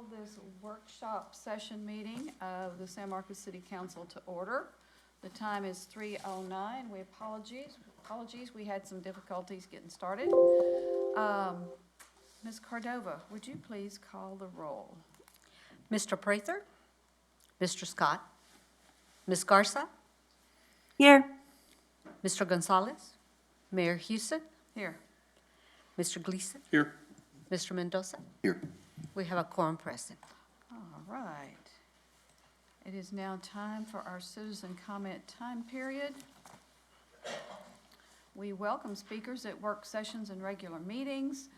call this workshop session meeting of the San Marcos City Council to order. The time is 3:09. We apologies, we had some difficulties getting started. Ms. Cordova, would you please call the roll? Mr. Prather? Mr. Scott? Ms. Garza? Here. Mr. Gonzalez? Mayor Houston? Here. Mr. Gleason? Here. Mr. Mendoza? Here. We have a quorum present. All right. It is now time for our citizen comment time period. We welcome speakers at work sessions and regular meetings.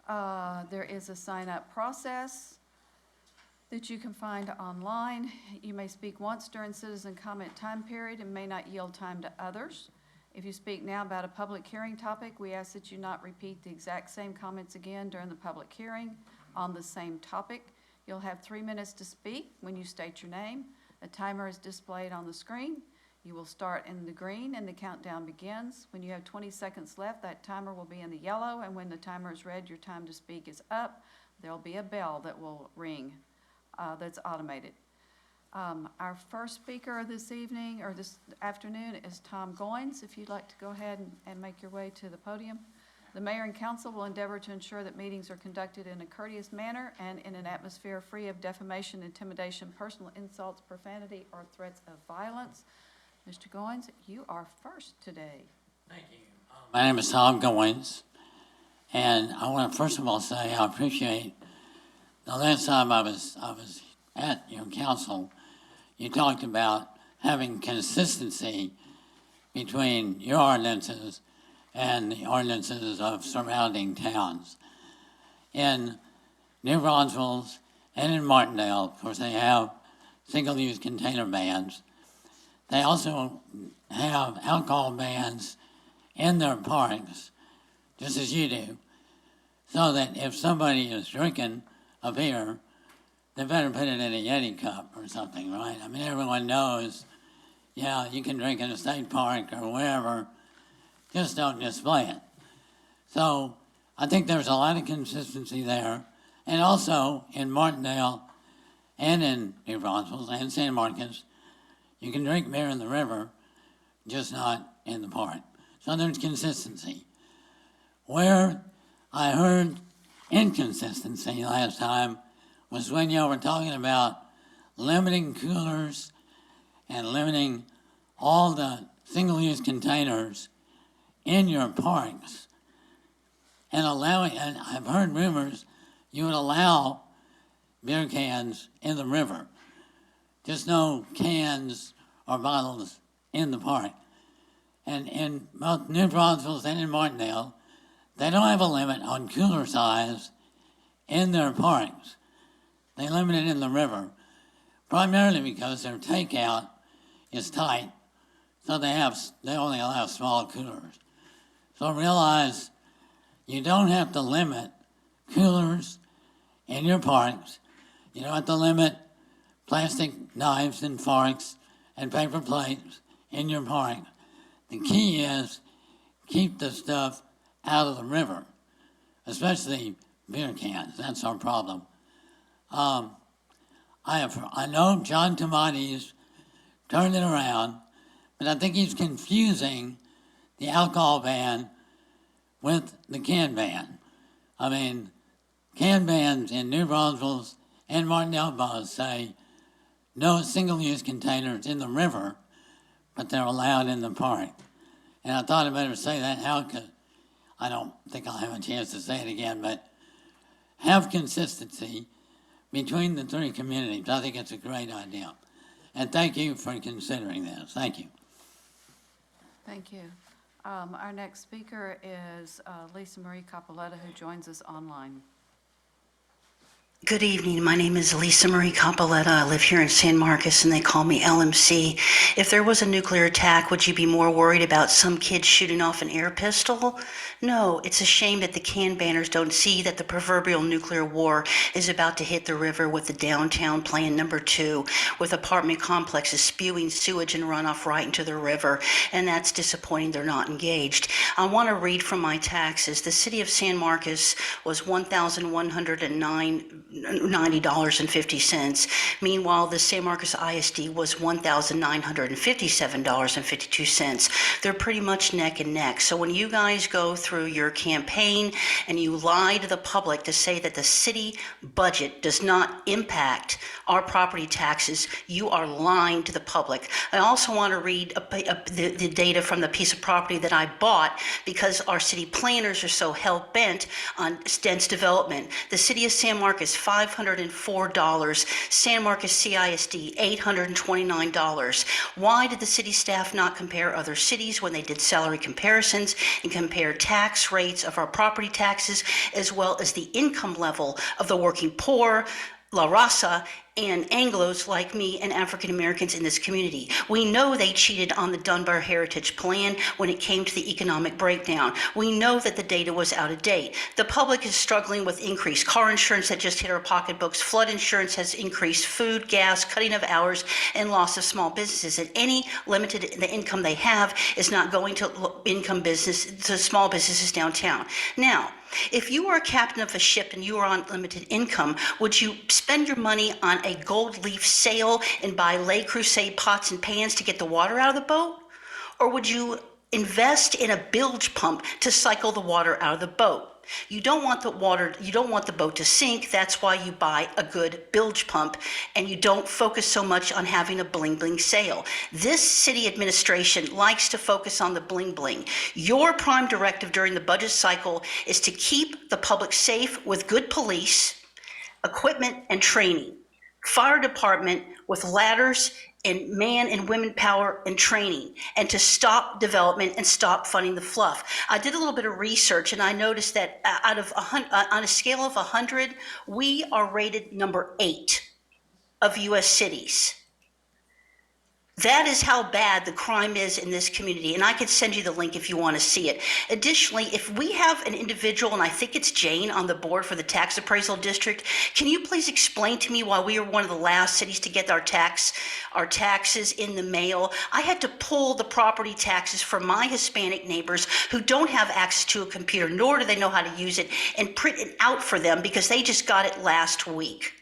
There is a sign-up process that you can find online. You may speak once during citizen comment time period and may not yield time to others. If you speak now about a public hearing topic, we ask that you not repeat the exact same comments again during the public hearing on the same topic. You'll have 3 minutes to speak when you state your name. A timer is displayed on the screen. You will start in the green and the countdown begins. When you have 20 seconds left, that timer will be in the yellow, and when the timer is red, your time to speak is up. There'll be a bell that will ring that's automated. Our first speaker this evening, or this afternoon, is Tom Goins. If you'd like to go ahead and make your way to the podium. The mayor and council will endeavor to ensure that meetings are conducted in a courteous manner and in an atmosphere free of defamation, intimidation, personal insults, profanity, or threats of violence. Mr. Goins, you are first today. Thank you. My name is Tom Goins, and I want to first of all say I appreciate the last time I was at your council, you talked about having consistency between your ordinances and the ordinances of surrounding towns. In New Braunfels and in Martindale, of course, they have single-use container bans. They also have alcohol bans in their parks, just as you do, so that if somebody is drinking a beer, they better put it in a Yeti cup or something, right? I mean, everyone knows, yeah, you can drink in a state park or wherever, just don't display it. So I think there's a lot of consistency there. And also in Martindale and in New Braunfels and San Marcos, you can drink beer in the river, just not in the park. So there's consistency. Where I heard inconsistency last time was when you were talking about limiting coolers and limiting all the single-use containers in your parks and allowing, and I've heard rumors you would allow beer cans in the river, just no cans or bottles in the park. And in both New Braunfels and in Martindale, they don't have a limit on cooler size in their parks. They limit it in the river, primarily because their takeout is tight, so they only allow small coolers. So realize you don't have to limit coolers in your parks. You don't have to limit plastic knives and forks and paper plates in your park. The key is keep the stuff out of the river, especially beer cans. That's our problem. I know John Tomates turned it around, but I think he's confusing the alcohol ban with the can ban. I mean, can bans in New Braunfels and Martindale both say no single-use containers in the river, but they're allowed in the park. And I thought I'd better say that now because I don't think I'll have a chance to say it again, but have consistency between the three communities. I think it's a great idea. And thank you for considering this. Thank you. Thank you. Our next speaker is Lisa Marie Capoletta, who joins us online. Good evening. My name is Lisa Marie Capoletta. I live here in San Marcos, and they call me LMC. If there was a nuclear attack, would you be more worried about some kid shooting off an air pistol? No, it's a shame that the can banners don't see that the proverbial nuclear war is about to hit the river with the downtown plan number 2, with apartment complexes spewing sewage and runoff right into the river, and that's disappointing they're not engaged. I want to read from my taxes. The city of San Marcos was 1,109 $90.50. Meanwhile, the San Marcos ISD was $1,957.52. They're pretty much neck and neck. So when you guys go through your campaign and you lie to the public to say that the city budget does not impact our property taxes, you are lying to the public. I also want to read the data from the piece of property that I bought because our city planners are so hell-bent on dense development. The city of San Marcos, $504. San Marcos CISD, $829. Why did the city staff not compare other cities when they did salary comparisons and compare tax rates of our property taxes as well as the income level of the working poor, La Raza, and Anglos like me and African Americans in this community? We know they cheated on the Dunbar Heritage Plan when it came to the economic breakdown. We know that the data was out of date. The public is struggling with increased car insurance that just hit our pocketbooks. Flood insurance has increased, food, gas, cutting of hours, and loss of small businesses. And any limited the income they have is not going to small businesses downtown. Now, if you were a captain of a ship and you were on limited income, would you spend your money on a gold leaf sail and buy Le Creuset pots and pans to get the water out of the boat? Or would you invest in a bilge pump to cycle the water out of the boat? You don't want the boat to sink. That's why you buy a good bilge pump and you don't focus so much on having a bling bling sail. This city administration likes to focus on the bling bling. Your prime directive during the budget cycle is to keep the public safe with good police, equipment, and training. Fire department with ladders and man and women power and training, and to stop development and stop funding the fluff. I did a little bit of research and I noticed that on a scale of 100, we are rated number 8 of US cities. That is how bad the crime is in this community, and I could send you the link if you want to see it. Additionally, if we have an individual, and I think it's Jane, on the board for the tax appraisal district, can you please explain to me why we are one of the last cities to get our taxes in the mail? I had to pull the property taxes from my Hispanic neighbors who don't have access to a computer, nor do they know how to use it, and print it out for them because they just got it last week.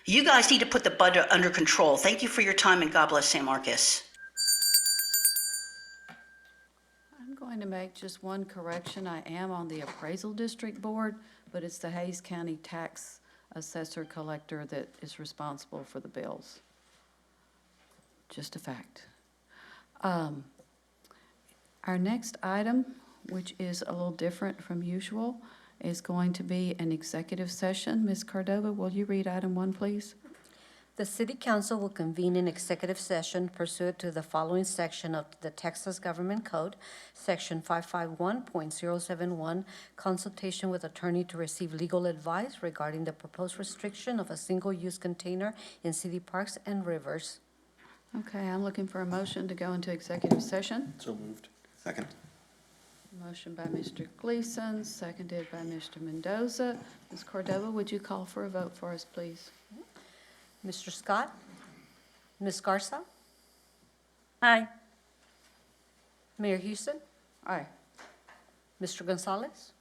You guys need to put the budget under control. Thank you for your time, and God bless San Marcos. I'm going to make just one correction. I am on the appraisal district board, but it's the Hays County Tax Assessor Collector that is responsible for the bills. Just a fact. Our next item, which is a little different from usual, is going to be an executive session. Ms. Cordova, will you read item 1, please? The City Council will convene an executive session pursuant to the following section of the Texas Government Code, Section 551.071, consultation with attorney to receive legal advice regarding the proposed restriction of a single-use container in city parks and rivers. Okay, I'm looking for a motion to go into executive session. So moved. Second. Motion by Mr. Gleason, seconded by Mr. Mendoza. Ms. Cordova, would you call for a vote for us, please? Mr. Scott? Ms. Garza? Aye. Mayor Houston? Aye. Mr. Gonzalez?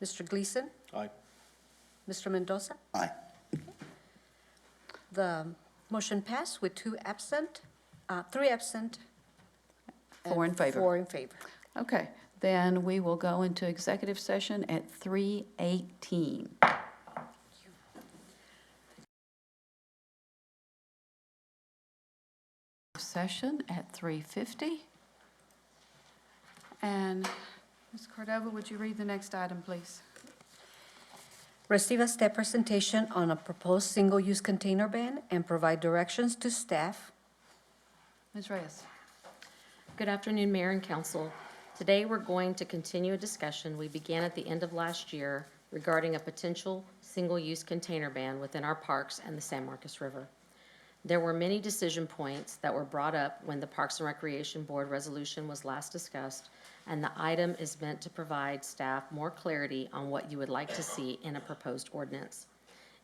Mr. Gleason? Aye. Mr. Mendoza? Aye. The motion passed with 3 absent. 4 in favor. 4 in favor. Okay, then we will go into executive session at 3:18. Session at 3:50. And Ms. Cordova, would you read the next item, please? Receive a staff presentation on a proposed single-use container ban and provide directions to staff. Ms. Reyes? Good afternoon, Mayor and Council. Today, we're going to continue a discussion we began at the end of last year regarding a potential single-use container ban within our parks and the San Marcos River. There were many decision points that were brought up when the Parks and Recreation Board resolution was last discussed, and the item is meant to provide staff more clarity on what you would like to see in a proposed ordinance.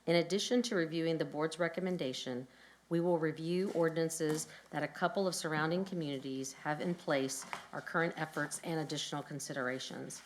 In addition to reviewing the board's recommendation, we will review ordinances that a couple of surrounding communities have in place, our current efforts, and additional considerations.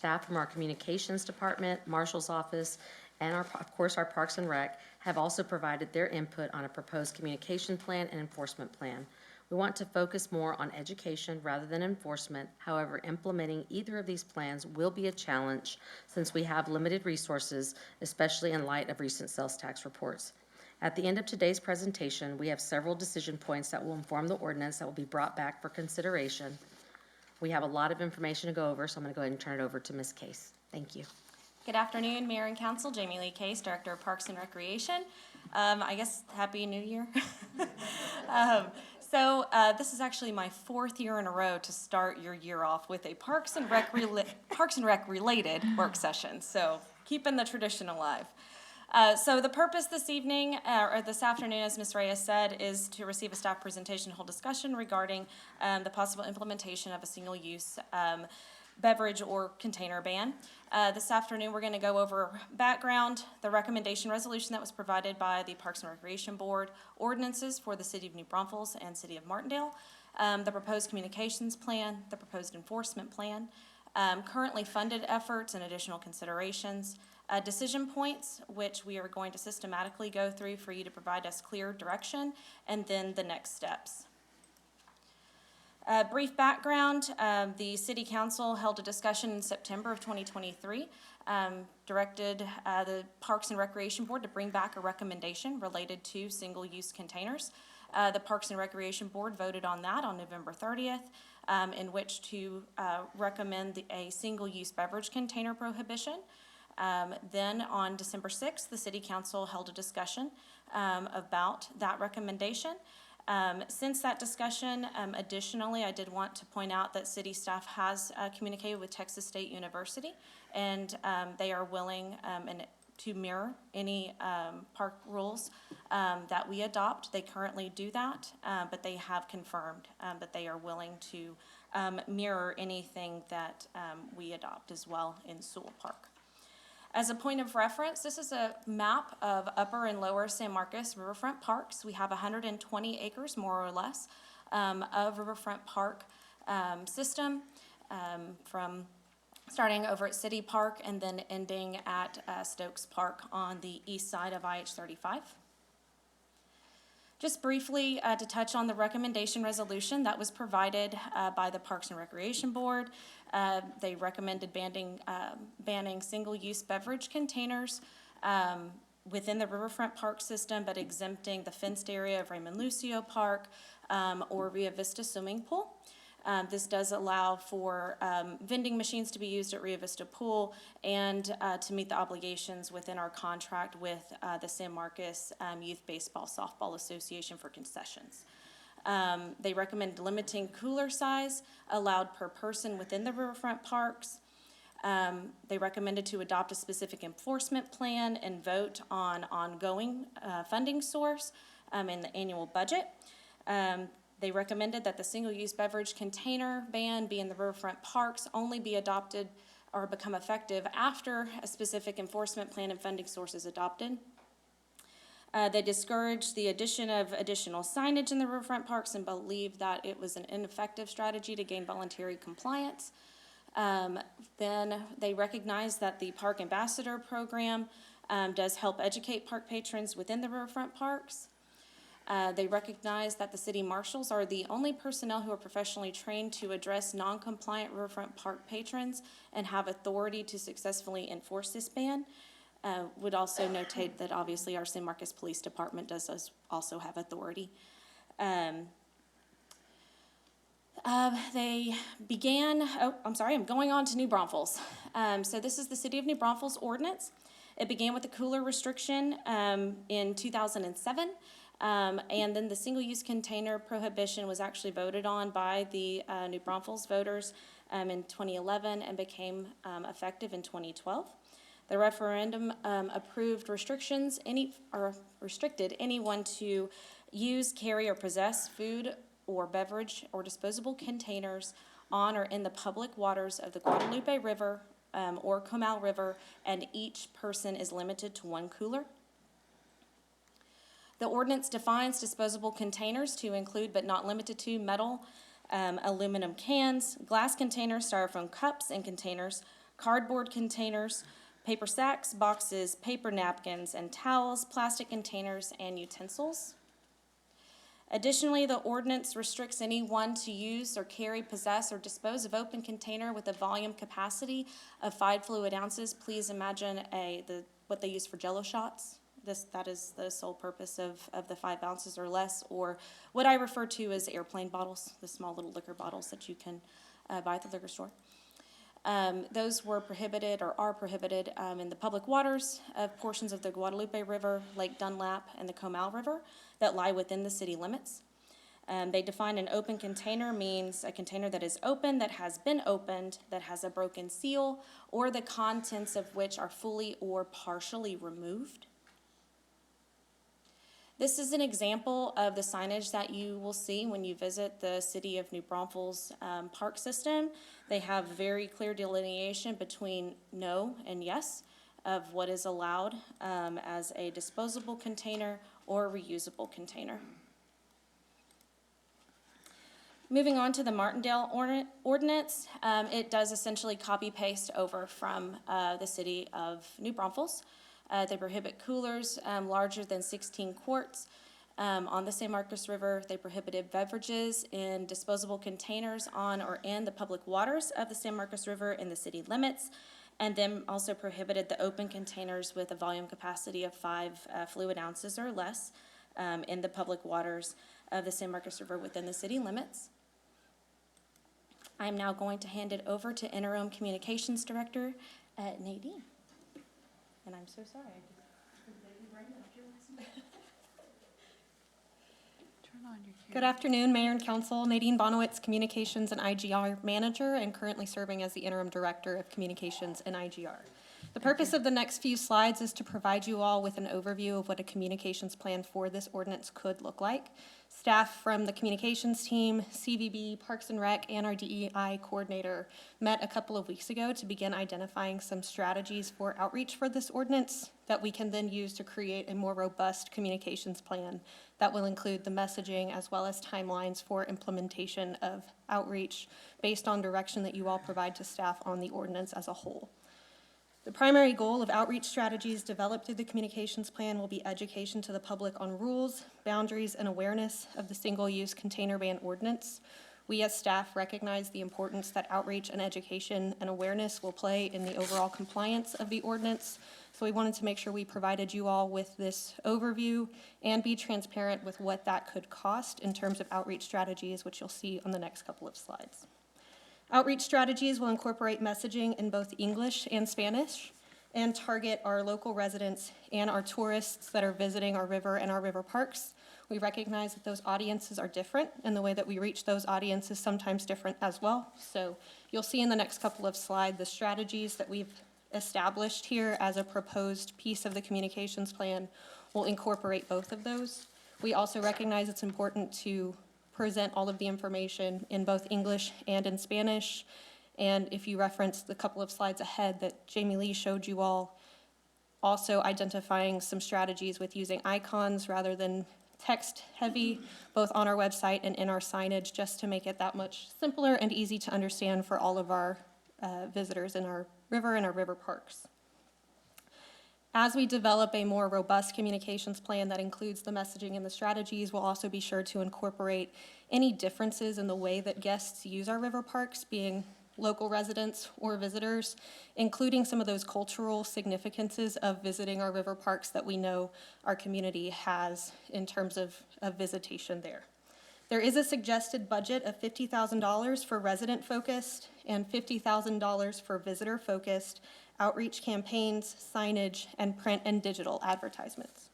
Staff from our Communications Department, Marshal's Office, and of course, our Parks and Rec have also provided their input on a proposed communication plan and enforcement plan. We want to focus more on education rather than enforcement. However, implementing either of these plans will be a challenge since we have limited resources, especially in light of recent sales tax reports. At the end of today's presentation, we have several decision points that will inform the ordinance that will be brought back for consideration. We have a lot of information to go over, so I'm going to go ahead and turn it over to Ms. Case. Thank you. Good afternoon, Mayor and Council. Jamie Lee Case, Director of Parks and Recreation. I guess Happy New Year. This is actually my 4th year in a row to start your year off with a Parks and Rec related work session. So keeping the tradition alive. So the purpose this evening, or this afternoon, as Ms. Reyes said, is to receive a staff presentation, hold discussion regarding the possible implementation of a single-use beverage or container ban. This afternoon, we're going to go over background, the recommendation resolution that was provided by the Parks and Recreation Board, ordinances for the City of New Braunfels and City of Martindale, the proposed communications plan, the proposed enforcement plan, currently funded efforts and additional considerations, decision points, which we are going to systematically go through for you to provide us clear direction, and then the next steps. Brief background, the City Council held a discussion in September of 2023, directed the Parks and Recreation Board to bring back a recommendation related to single-use containers. The Parks and Recreation Board voted on that on November 30th, in which to recommend a single-use beverage container prohibition. Then on December 6th, the City Council held a discussion about that recommendation. Since that discussion, additionally, I did want to point out that city staff has communicated with Texas State University, and they are willing to mirror any park rules that we adopt. They currently do that, but they have confirmed that they are willing to mirror anything that we adopt as well in Sewell Park. As a point of reference, this is a map of Upper and Lower San Marcos riverfront parks. We have 120 acres, more or less, of riverfront park system, from starting over at City Park and then ending at Stokes Park on the east side of IH-35. Just briefly to touch on the recommendation resolution that was provided by the Parks and Recreation Board. They recommended banning single-use beverage containers within the riverfront park system, but exempting the fenced area of Raymond Lucio Park or Rio Vista Swimming Pool. This does allow for vending machines to be used at Rio Vista Pool and to meet the obligations within our contract with the San Marcos Youth Baseball Softball Association for concessions. They recommend limiting cooler size allowed per person within the riverfront parks. They recommended to adopt a specific enforcement plan and vote on ongoing funding source in the annual budget. They recommended that the single-use beverage container ban be in the riverfront parks only be adopted or become effective after a specific enforcement plan and funding source is adopted. They discouraged the addition of additional signage in the riverfront parks and believed that it was an ineffective strategy to gain voluntary compliance. Then they recognized that the Park Ambassador Program does help educate park patrons within the riverfront parks. They recognize that the city marshals are the only personnel who are professionally trained to address non-compliant riverfront park patrons and have authority to successfully enforce this ban. Would also notate that obviously our San Marcos Police Department does also have authority. They began, I'm going on to New Braunfels. So this is the City of New Braunfels ordinance. It began with the cooler restriction in 2007. And then the single-use container prohibition was actually voted on by the New Braunfels voters in 2011 and became effective in 2012. The referendum approved restrictions, restricted anyone to use, carry, or possess food or beverage or disposable containers on or in the public waters of the Guadalupe River or Comal River, and each person is limited to one cooler. The ordinance defines disposable containers to include but not limited to metal, aluminum cans, glass containers, styrofoam cups and containers, cardboard containers, paper sacks, boxes, paper napkins and towels, plastic containers, and utensils. Additionally, the ordinance restricts anyone to use or carry, possess, or dispose of open container with a volume capacity of 5 fluid ounces. Please imagine what they use for Jell-O shots. That is the sole purpose of the 5 ounces or less, or what I refer to as airplane bottles, the small little liquor bottles that you can buy at the liquor store. Those were prohibited or are prohibited in the public waters of portions of the Guadalupe River, Lake Dunlap, and the Comal River that lie within the city limits. They define an open container means a container that is open, that has been opened, that has a broken seal, or the contents of which are fully or partially removed. This is an example of the signage that you will see when you visit the City of New Braunfels park system. They have very clear delineation between no and yes of what is allowed as a disposable container or reusable container. Moving on to the Martindale ordinance, it does essentially copy-paste over from the City of New Braunfels. They prohibit coolers larger than 16 quarts on the San Marcos River. They prohibited beverages in disposable containers on or in the public waters of the San Marcos River in the city limits, and then also prohibited the open containers with a volume capacity of 5 fluid ounces or less in the public waters of the San Marcos River within the city limits. I'm now going to hand it over to Interim Communications Director Nadine. And I'm so sorry. Turn on your camera. Good afternoon, Mayor and Council. Nadine Bonowitz, Communications and IGR Manager, and currently serving as the Interim Director of Communications and IGR. The purpose of the next few slides is to provide you all with an overview of what a communications plan for this ordinance could look like. Staff from the communications team, CVB, Parks and Rec, and our DEI coordinator met a couple of weeks ago to begin identifying some strategies for outreach for this ordinance that we can then use to create a more robust communications plan that will include the messaging as well as timelines for implementation of outreach based on direction that you all provide to staff on the ordinance as a whole. The primary goal of outreach strategies developed through the communications plan will be education to the public on rules, boundaries, and awareness of the single-use container ban ordinance. We as staff recognize the importance that outreach and education and awareness will play in the overall compliance of the ordinance. So we wanted to make sure we provided you all with this overview and be transparent with what that could cost in terms of outreach strategies, which you'll see on the next couple of slides. Outreach strategies will incorporate messaging in both English and Spanish and target our local residents and our tourists that are visiting our river and our river parks. We recognize that those audiences are different, and the way that we reach those audiences is sometimes different as well. So you'll see in the next couple of slides the strategies that we've established here as a proposed piece of the communications plan will incorporate both of those. We also recognize it's important to present all of the information in both English and in Spanish. And if you reference the couple of slides ahead that Jamie Lee showed you all, also identifying some strategies with using icons rather than text heavy, both on our website and in our signage, just to make it that much simpler and easy to understand for all of our visitors in our river and our river parks. As we develop a more robust communications plan that includes the messaging and the strategies, we'll also be sure to incorporate any differences in the way that guests use our river parks, being local residents or visitors, including some of those cultural significances of visiting our river parks that we know our community has in terms of visitation there. There is a suggested budget of $50,000 for resident-focused and $50,000 for visitor-focused outreach campaigns, signage, and print and digital advertisements.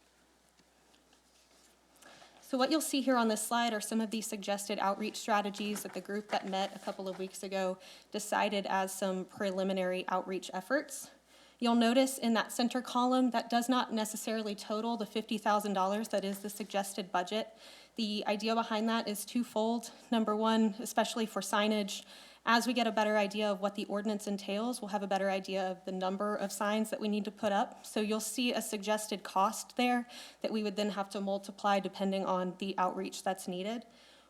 So what you'll see here on this slide are some of these suggested outreach strategies that the group that met a couple of weeks ago decided as some preliminary outreach efforts. You'll notice in that center column that does not necessarily total the $50,000 that is the suggested budget. The idea behind that is twofold. Number one, especially for signage, as we get a better idea of what the ordinance entails, we'll have a better idea of the number of signs that we need to put up. So you'll see a suggested cost there that we would then have to multiply depending on the outreach that's needed.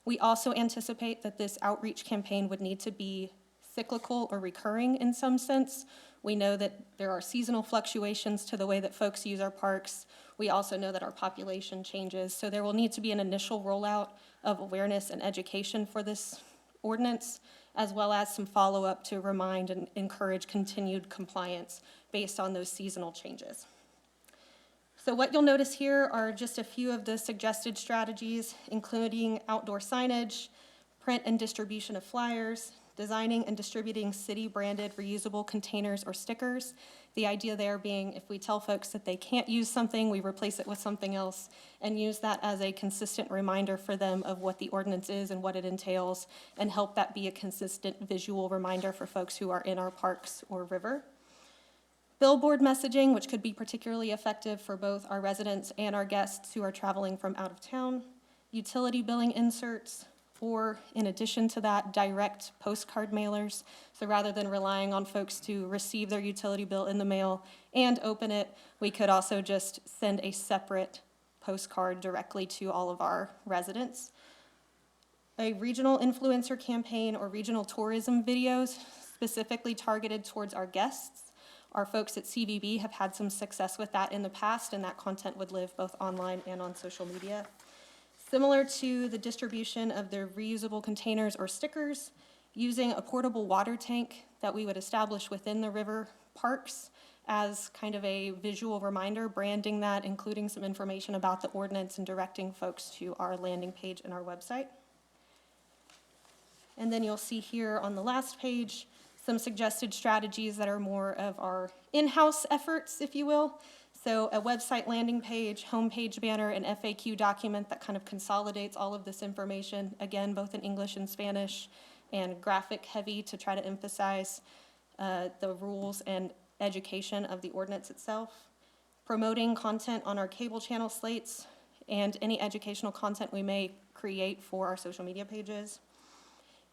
We also anticipate that this outreach campaign would need to be cyclical or recurring in some sense. We know that there are seasonal fluctuations to the way that folks use our parks. We also know that our population changes, so there will need to be an initial rollout of awareness and education for this ordinance, as well as some follow-up to remind and encourage continued compliance based on those seasonal changes. So what you'll notice here are just a few of the suggested strategies, including outdoor signage, print and distribution of flyers, designing and distributing city-branded reusable containers or stickers. The idea there being if we tell folks that they can't use something, we replace it with something else and use that as a consistent reminder for them of what the ordinance is and what it entails, and help that be a consistent visual reminder for folks who are in our parks or river. Billboard messaging, which could be particularly effective for both our residents and our guests who are traveling from out of town. Utility billing inserts, or in addition to that, direct postcard mailers. So rather than relying on folks to receive their utility bill in the mail and open it, we could also just send a separate postcard directly to all of our residents. A regional influencer campaign or regional tourism videos specifically targeted towards our guests. Our folks at CVB have had some success with that in the past, and that content would live both online and on social media. Similar to the distribution of the reusable containers or stickers, using a portable water tank that we would establish within the river parks as kind of a visual reminder, branding that, including some information about the ordinance and directing folks to our landing page and our website. And then you'll see here on the last page some suggested strategies that are more of our in-house efforts, if you will. So a website landing page, homepage banner, an FAQ document that kind of consolidates all of this information, again, both in English and Spanish, and graphic heavy to try to emphasize the rules and education of the ordinance itself. Promoting content on our cable channel slates and any educational content we may create for our social media pages.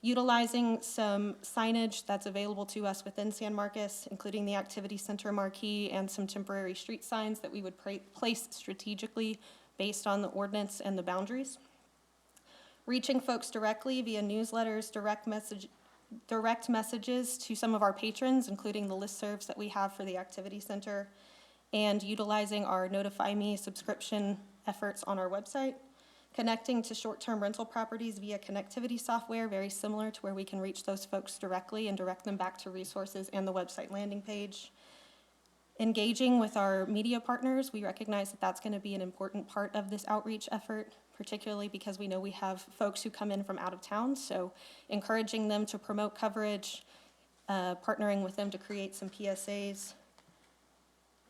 Utilizing some signage that's available to us within San Marcos, including the Activity Center marquee and some temporary street signs that we would place strategically based on the ordinance and the boundaries. Reaching folks directly via newsletters, direct messages to some of our patrons, including the listservs that we have for the Activity Center, and utilizing our Notify Me subscription efforts on our website. Connecting to short-term rental properties via connectivity software, very similar to where we can reach those folks directly and direct them back to resources and the website landing page. Engaging with our media partners, we recognize that that's going to be an important part of this outreach effort, particularly because we know we have folks who come in from out of town, so encouraging them to promote coverage, partnering with them to create some PSAs.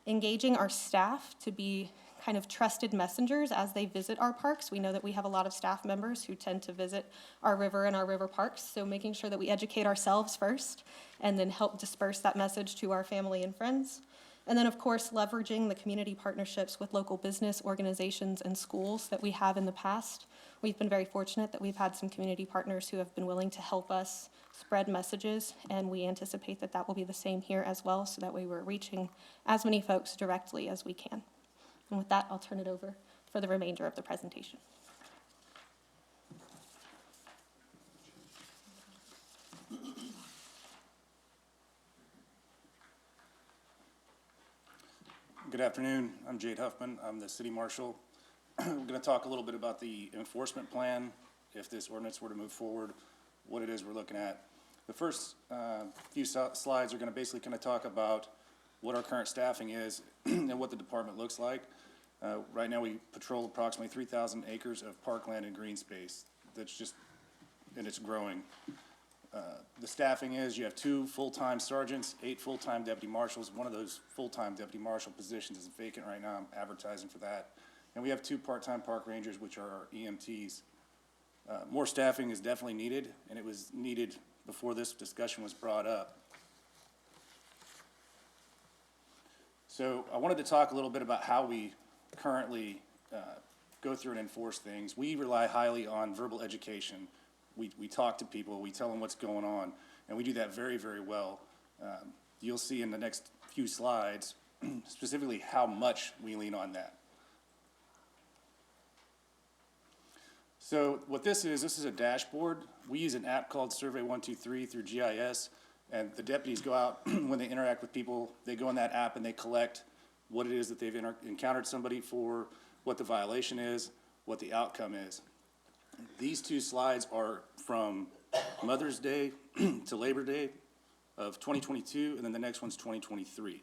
Engaging our staff to be kind of trusted messengers as they visit our parks. We know that we have a lot of staff members who tend to visit our river and our river parks, so making sure that we educate ourselves first and then help disperse that message to our family and friends. And then, of course, leveraging the community partnerships with local business organizations and schools that we have in the past. We've been very fortunate that we've had some community partners who have been willing to help us spread messages, and we anticipate that that will be the same here as well, so that way we're reaching as many folks directly as we can. And with that, I'll turn it over for the remainder of the presentation. Good afternoon. I'm Jade Huffman. I'm the city marshal. We're going to talk a little bit about the enforcement plan, if this ordinance were to move forward, what it is we're looking at. The first few slides are going to basically kind of talk about what our current staffing is and what the department looks like. Right now, we patrol approximately 3,000 acres of parkland and green space. That's just, and it's growing. The staffing is, you have 2 full-time sergeants, 8 full-time deputy marshals. One of those full-time deputy marshal positions is vacant right now. I'm advertising for that. And we have 2 part-time park rangers, which are our EMTs. More staffing is definitely needed, and it was needed before this discussion was brought up. So I wanted to talk a little bit about how we currently go through and enforce things. We rely highly on verbal education. We talk to people, we tell them what's going on, and we do that very, very well. You'll see in the next few slides specifically how much we lean on that. So what this is a dashboard. We use an app called Survey 123 through GIS. And the deputies go out, when they interact with people, they go in that app and they collect what it is that they've encountered somebody for, what the violation is, what the outcome is. These two slides are from Mother's Day to Labor Day of 2022, and then the next one's 2023.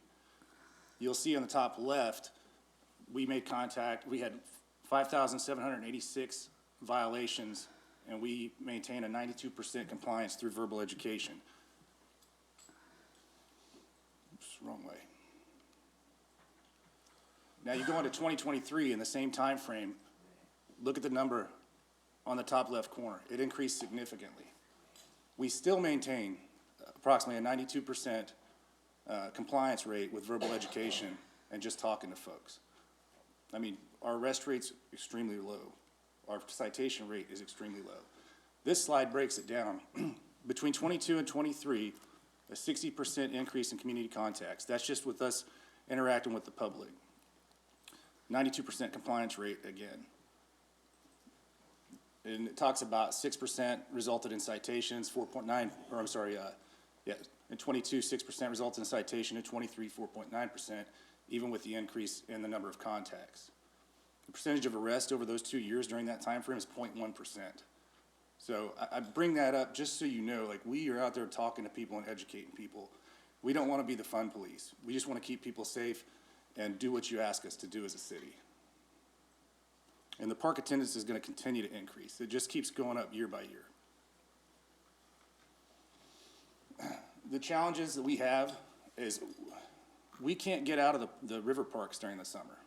You'll see on the top left, we made contact, we had 5,786 violations, and we maintain a 92% compliance through verbal education. Oops, wrong way. Now you go into 2023 in the same time frame, look at the number on the top left corner. It increased significantly. We still maintain approximately a 92% compliance rate with verbal education and just talking to folks. I mean, our arrest rate's extremely low. Our citation rate is extremely low. This slide breaks it down. Between 22 and 23, a 60% increase in community contacts. That's just with us interacting with the public. 92% compliance rate again. And it talks about 6% resulted in citations, 4.9, or I'm sorry, in 22, 6% resulted in citation, in 23, 4.9%, even with the increase in the number of contacts. The percentage of arrest over those 2 years during that time frame is 0.1%. So I bring that up just so you know, like, we are out there talking to people and educating people. We don't want to be the fun police. We just want to keep people safe and do what you ask us to do as a city. And the park attendance is going to continue to increase. It just keeps going up year by year. The challenges that we have is we can't get out of the river parks during the summer.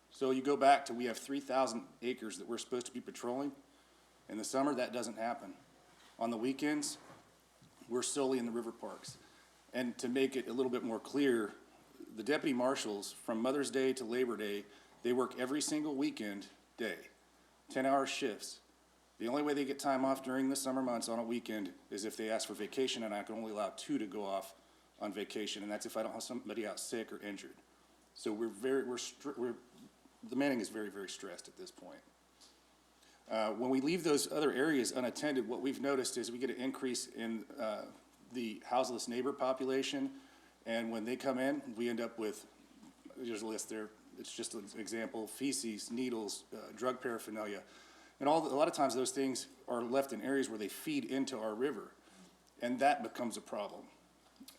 So you go back to, we have 3,000 acres that we're supposed to be patrolling. In the summer, that doesn't happen. On the weekends, we're solely in the river parks. And to make it a little bit more clear, the deputy marshals, from Mother's Day to Labor Day, they work every single weekend day, 10-hour shifts. The only way they get time off during the summer months on a weekend is if they ask for vacation, and I can only allow 2 to go off on vacation, and that's if I don't have somebody out sick or injured. So the manning is very, very stressed at this point. When we leave those other areas unattended, what we've noticed is we get an increase in the houseless neighbor population, and when they come in, we end up with, there's a list there, it's just an example, feces, needles, drug paraphernalia. And a lot of times those things are left in areas where they feed into our river, and that becomes a problem.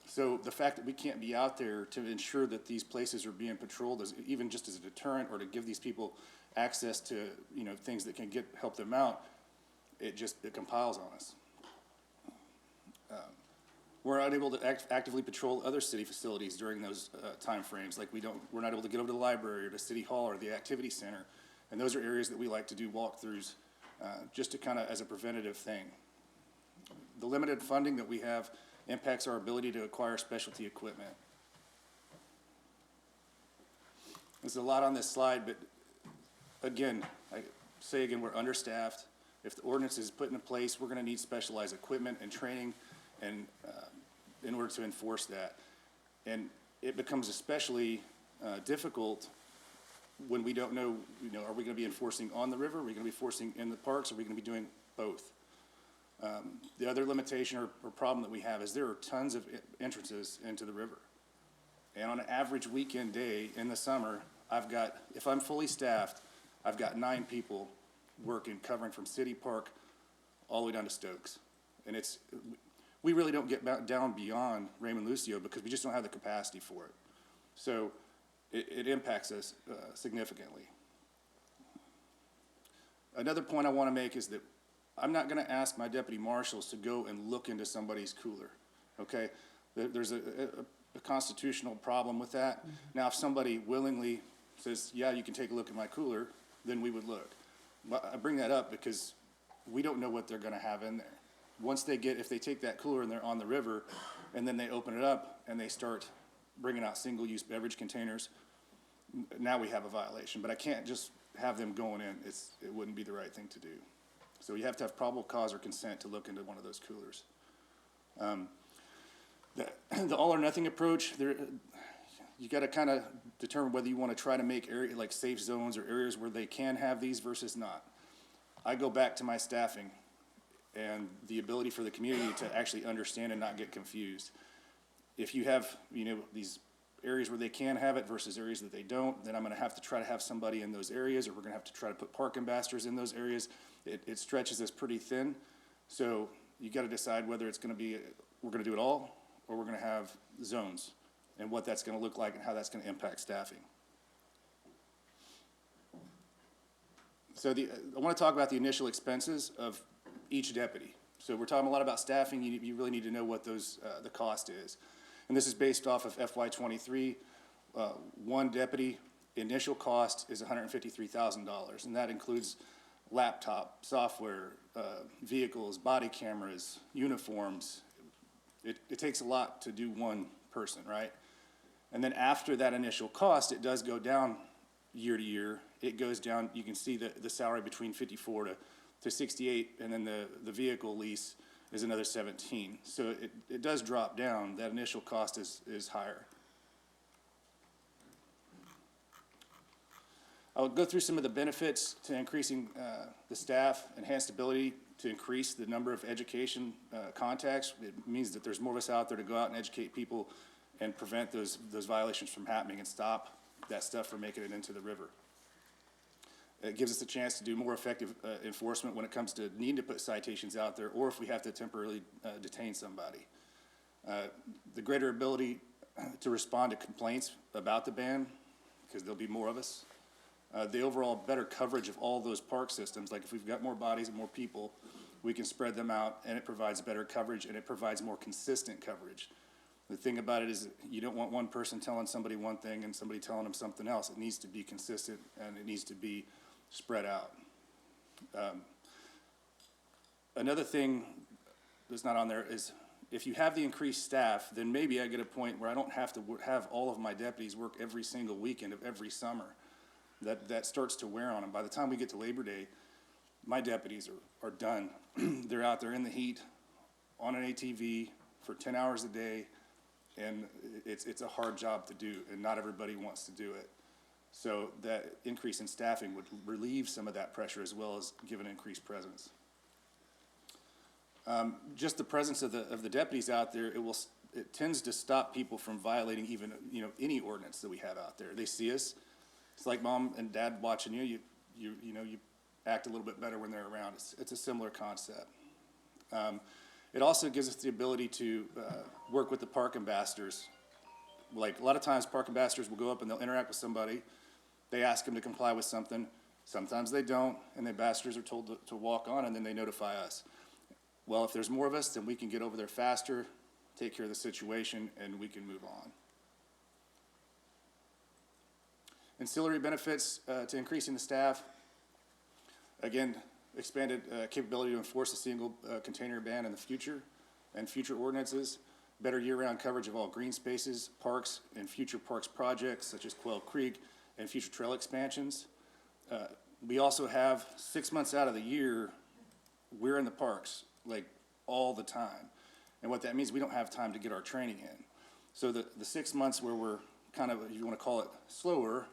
So the fact that we can't be out there to ensure that these places are being patrolled, even just as a deterrent, or to give these people access to, you know, things that can help them out, it compiles on us. We're unable to actively patrol other city facilities during those time frames. Like we're not able to get over to the library or to City Hall or the activity center. And those are areas that we like to do walkthroughs just to kind of as a preventative thing. The limited funding that we have impacts our ability to acquire specialty equipment. There's a lot on this slide, but again, we're understaffed. If the ordinance is put into place, we're gonna need specialized equipment and training and in order to enforce that. And it becomes especially difficult when we don't know, are we gonna be enforcing on the river? Are we gonna be enforcing in the parks? Are we gonna be doing both? The other limitation or problem that we have is there are tons of entrances into the river. And on an average weekend day in the summer, if I'm fully staffed, I've got 9 people working, covering from City Park all the way down to Stokes. And we really don't get down beyond Raymond Lucio because we just don't have the capacity for it. So it impacts us significantly. Another point I want to make is that I'm not going to ask my deputy marshals to go and look into somebody's cooler, okay? There's a constitutional problem with that. Mm-hmm. Now, if somebody willingly says, yeah, you can take a look at my cooler, then we would look. But I bring that up because we don't know what they're going to have in there. If they take that cooler and they're on the river, and then they open it up and they start bringing out single-use beverage containers, now we have a violation. But I can't just have them going in. It wouldn't be the right thing to do. So you have to have probable cause or consent to look into one of those coolers. The all or nothing approach, you got to kind of determine whether you want to try to make like safe zones or areas where they can have these versus not. I go back to my staffing. and the ability for the community to actually understand and not get confused. If you have, these areas where they can have it versus areas that they don't, then I'm gonna have to try to have somebody in those areas, or we're gonna have to try to put park ambassadors in those areas. It stretches us pretty thin, so you gotta decide whether it's gonna be, we're gonna do it all, or we're gonna have zones, and what that's gonna look like and how that's gonna impact staffing. So I wanna talk about the initial expenses of each deputy. So we're talking a lot about staffing, you really need to know what those, the cost is. And this is based off of FY '23. One deputy, initial cost is $153,000, and that includes laptop, software, vehicles, body cameras, uniforms. It takes a lot to do one person, right? And then after that initial cost, it does go down year to year. It goes down, you can see the salary between 54 to 68, and then the vehicle lease is another 17. So it does drop down. That initial cost is higher. I'll go through some of the benefits to increasing the staff, enhanced ability to increase the number of education contacts. It means that there's more of us out there to go out and educate people and prevent those violations from happening and stop that stuff from making it into the river. It gives us a chance to do more effective enforcement when it comes to needing to put citations out there, or if we have to temporarily detain somebody. The greater ability to respond to complaints about the ban, because there'll be more of us. The overall better coverage of all those park systems, like if we've got more bodies and more people, we can spread them out, and it provides better coverage, and it provides more consistent coverage. The thing about it is you don't want one person telling somebody one thing and somebody telling them something else. It needs to be consistent, and it needs to be spread out. Another thing that's not on there is if you have the increased staff, then maybe I get a point where I don't have to have all of my deputies work every single weekend of every summer. That starts to wear on them. By the time we get to Labor Day, my deputies are done. They're out there in the heat on an ATV for 10 hours a day, and it's a hard job to do, and not everybody wants to do it. So that increase in staffing would relieve some of that pressure, as well as give an increased presence. Just the presence of the deputies out there, it tends to stop people from violating even, any ordinance that we have out there. They see us. It's like mom and dad watching you. You act a little bit better when they're around. It's a similar concept. It also gives us the ability to work with the park ambassadors. Like a lot of times, park ambassadors will go up and they'll interact with somebody. They ask them to comply with something. Sometimes they don't, and the ambassadors are told to walk on, and then they notify us. Well, if there's more of us, then we can get over there faster, take care of the situation, and we can move on. Ancillary benefits to increasing the staff. Again, expanded capability to enforce a single container ban in the future and future ordinances. Better year-round coverage of all green spaces, parks, and future parks projects such as Quail Creek and future trail expansions. We also have 6 months out of the year, we're in the parks like all the time. And what that means, we don't have time to get our training in. So the 6 months where we're kind of, if you want to call it slower,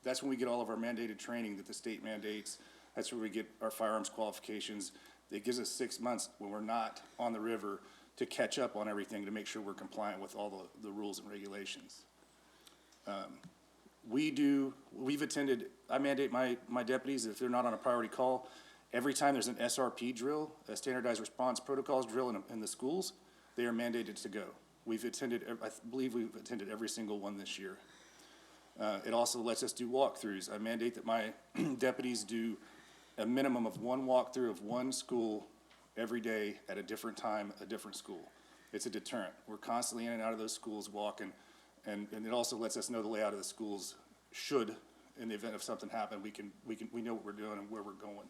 that's when we get all of our mandated training that the state mandates. That's where we get our firearms qualifications. It gives us 6 months when we're not on the river to catch up on everything, to make sure we're compliant with all the rules and regulations. I mandate my deputies, if they're not on a priority call, every time there's an SRP drill, a standardized response protocols drill in the schools, they are mandated to go. I believe we've attended every single one this year. It also lets us do walkthroughs. I mandate that my deputies do a minimum of one walkthrough of one school every day at a different time, a different school. It's a deterrent. We're constantly in and out of those schools walking, and it also lets us know the layout of the schools should, in the event of something happen, we know what we're doing and where we're going.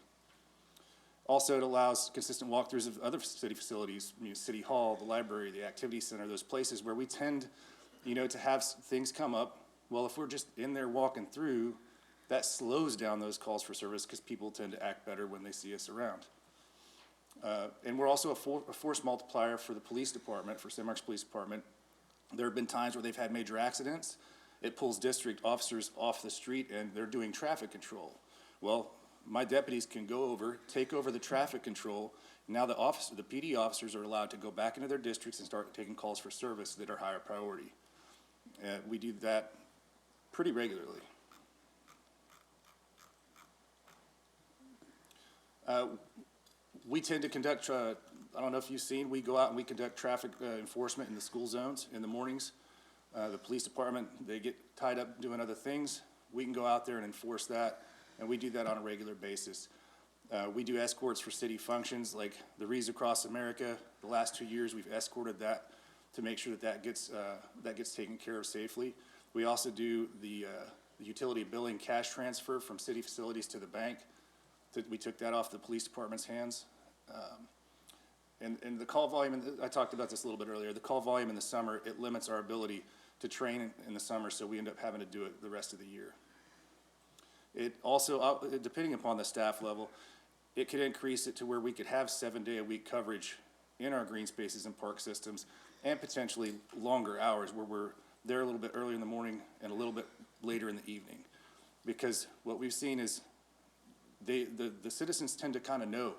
Also, it allows consistent walkthroughs of other city facilities, City Hall, the library, the activity center, those places where we tend, to have things come up. Well, if we're just in there walking through, that slows down those calls for service because people tend to act better when they see us around. And we're also a force multiplier for the police department, for San Marcos Police Department. There have been times where they've had major accidents. It pulls district officers off the street and they're doing traffic control. Well, my deputies can go over, take over the traffic control, Now the PD officers are allowed to go back into their districts and start taking calls for service that are higher priority. We do that pretty regularly. We tend to conduct, I don't know if you've seen, we go out and we conduct traffic enforcement in the school zones in the mornings. The police department, they get tied up doing other things. We can go out there and enforce that, and we do that on a regular basis. We do escorts for city functions like the Wreaths Across America. The last 2 years, we've escorted that to make sure that gets taken care of safely. We also do the utility billing cash transfer from city facilities to the bank. We took that off the police department's hands. And the call volume, and I talked about this a little bit earlier, the call volume in the summer, it limits our ability to train in the summer, so we end up having to do it the rest of the year. It also, depending upon the staff level, it could increase it to where we could have 7-day-a-week coverage in our green spaces and park systems, and potentially longer hours where we're there a little bit early in the morning and a little bit later in the evening. Because what we've seen is the citizens tend to kind of know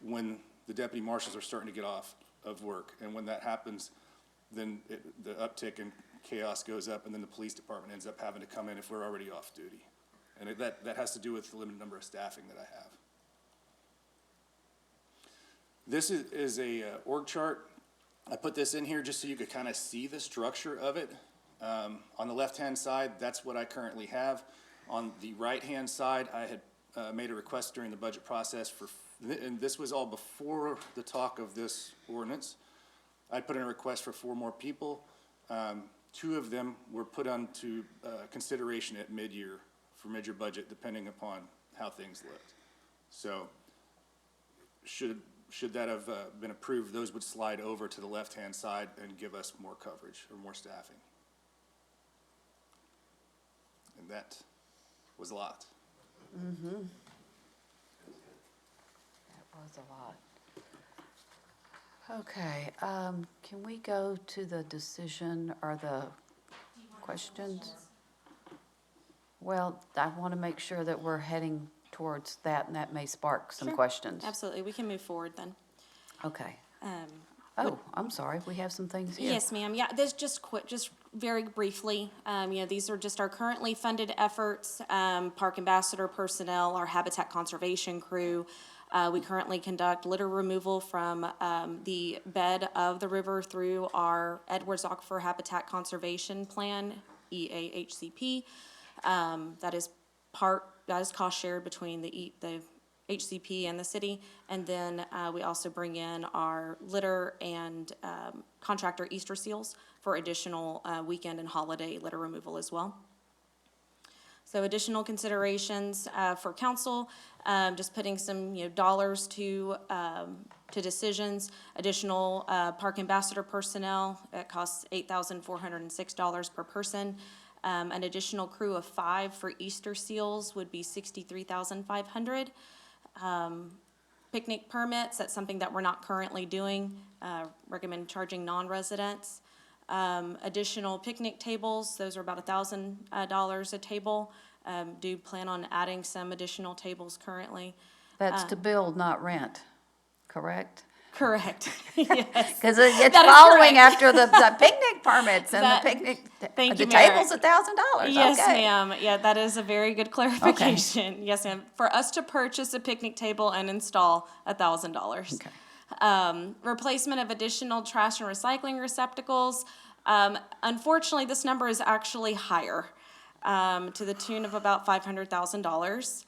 when the deputy marshals are starting to get off of work. And when that happens, then the uptick in chaos goes up, and then the police department ends up having to come in if we're already off duty. And that has to do with the limited number of staffing that I have. This is a org chart. I put this in here just so you could kind of see the structure of it. On the left-hand side, that's what I currently have. On the right-hand side, I had made a request during the budget process and this was all before the talk of this ordinance. I put in a request for 4 more people. 2 of them were put onto consideration at mid-year for mid-year budget, depending upon how things looked. So should that have been approved, those would slide over to the left-hand side and give us more coverage or more staffing. And that was a lot. That was a lot. Okay, can we go to the decision or the questions? Well, I want to make sure that we're heading towards that, and that may spark some Sure. questions. Absolutely, we can move forward then. Okay. Oh, I'm sorry, we have some things here. Yes, ma'am. Yeah, this just very briefly, these are just our currently funded efforts, Park Ambassador personnel, our habitat conservation crew. We currently conduct litter removal from the bed of the river through our Edwards Aquifer Habitat Conservation Plan, EAHCP. That is cost shared between the HCP and the city. And then we also bring in our litter and contractor Easter seals for additional weekend and holiday litter removal as well. So additional considerations for council, just putting some dollars to decisions. Additional Park Ambassador personnel, it costs $8,406 per person. An additional crew of 5 for Easter seals would be $63,500. Picnic permits, that's something that we're not currently doing. Recommend charging non-residents. Additional picnic tables, those are about $1,000 a table. Do plan on adding some additional tables currently. That's to build, not rent, correct? Correct, yes. Because it's That is following correct. after the picnic permits and That- the picnic, thank the you, Mayor. table's $1,000, Yes, okay. ma'am. Yeah, that is a very good clarification. Yes, ma'am. For us to purchase a picnic table and install $1,000. Okay. Replacement of additional trash and recycling receptacles. Unfortunately, this number is actually higher, to the tune of about $500,000.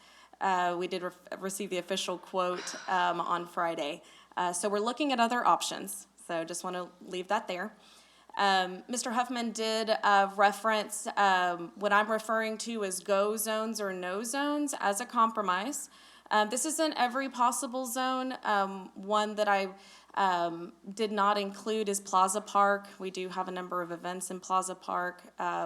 We did receive the official quote on Friday. So we're looking at other options. So just want to leave that there. Mr. Huffman did reference what I'm referring to as go zones or no zones as a compromise. This isn't every possible zone. One that I did not include is Plaza Park. We do have a number of events in Plaza Park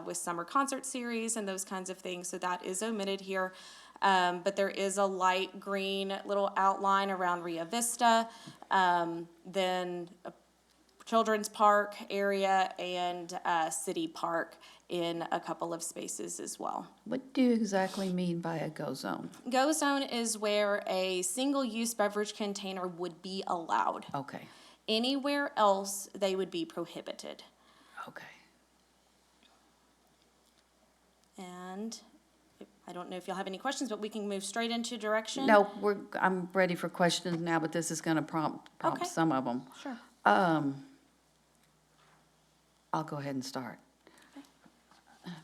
with summer concert series and those kinds of things, so that is omitted here. But there is a light green little outline around Ria Vista. Then Children's Park area and City Park in a couple of spaces as well. What do you exactly mean by a go zone? Go zone is where a single-use beverage container would be allowed. Okay, Anywhere else, they would be prohibited. okay. And I don't know if you'll have any questions, but we can move straight into direction. No, I'm ready for questions now, but this is gonna prompt Okay. some of them. Sure. I'll go ahead and start.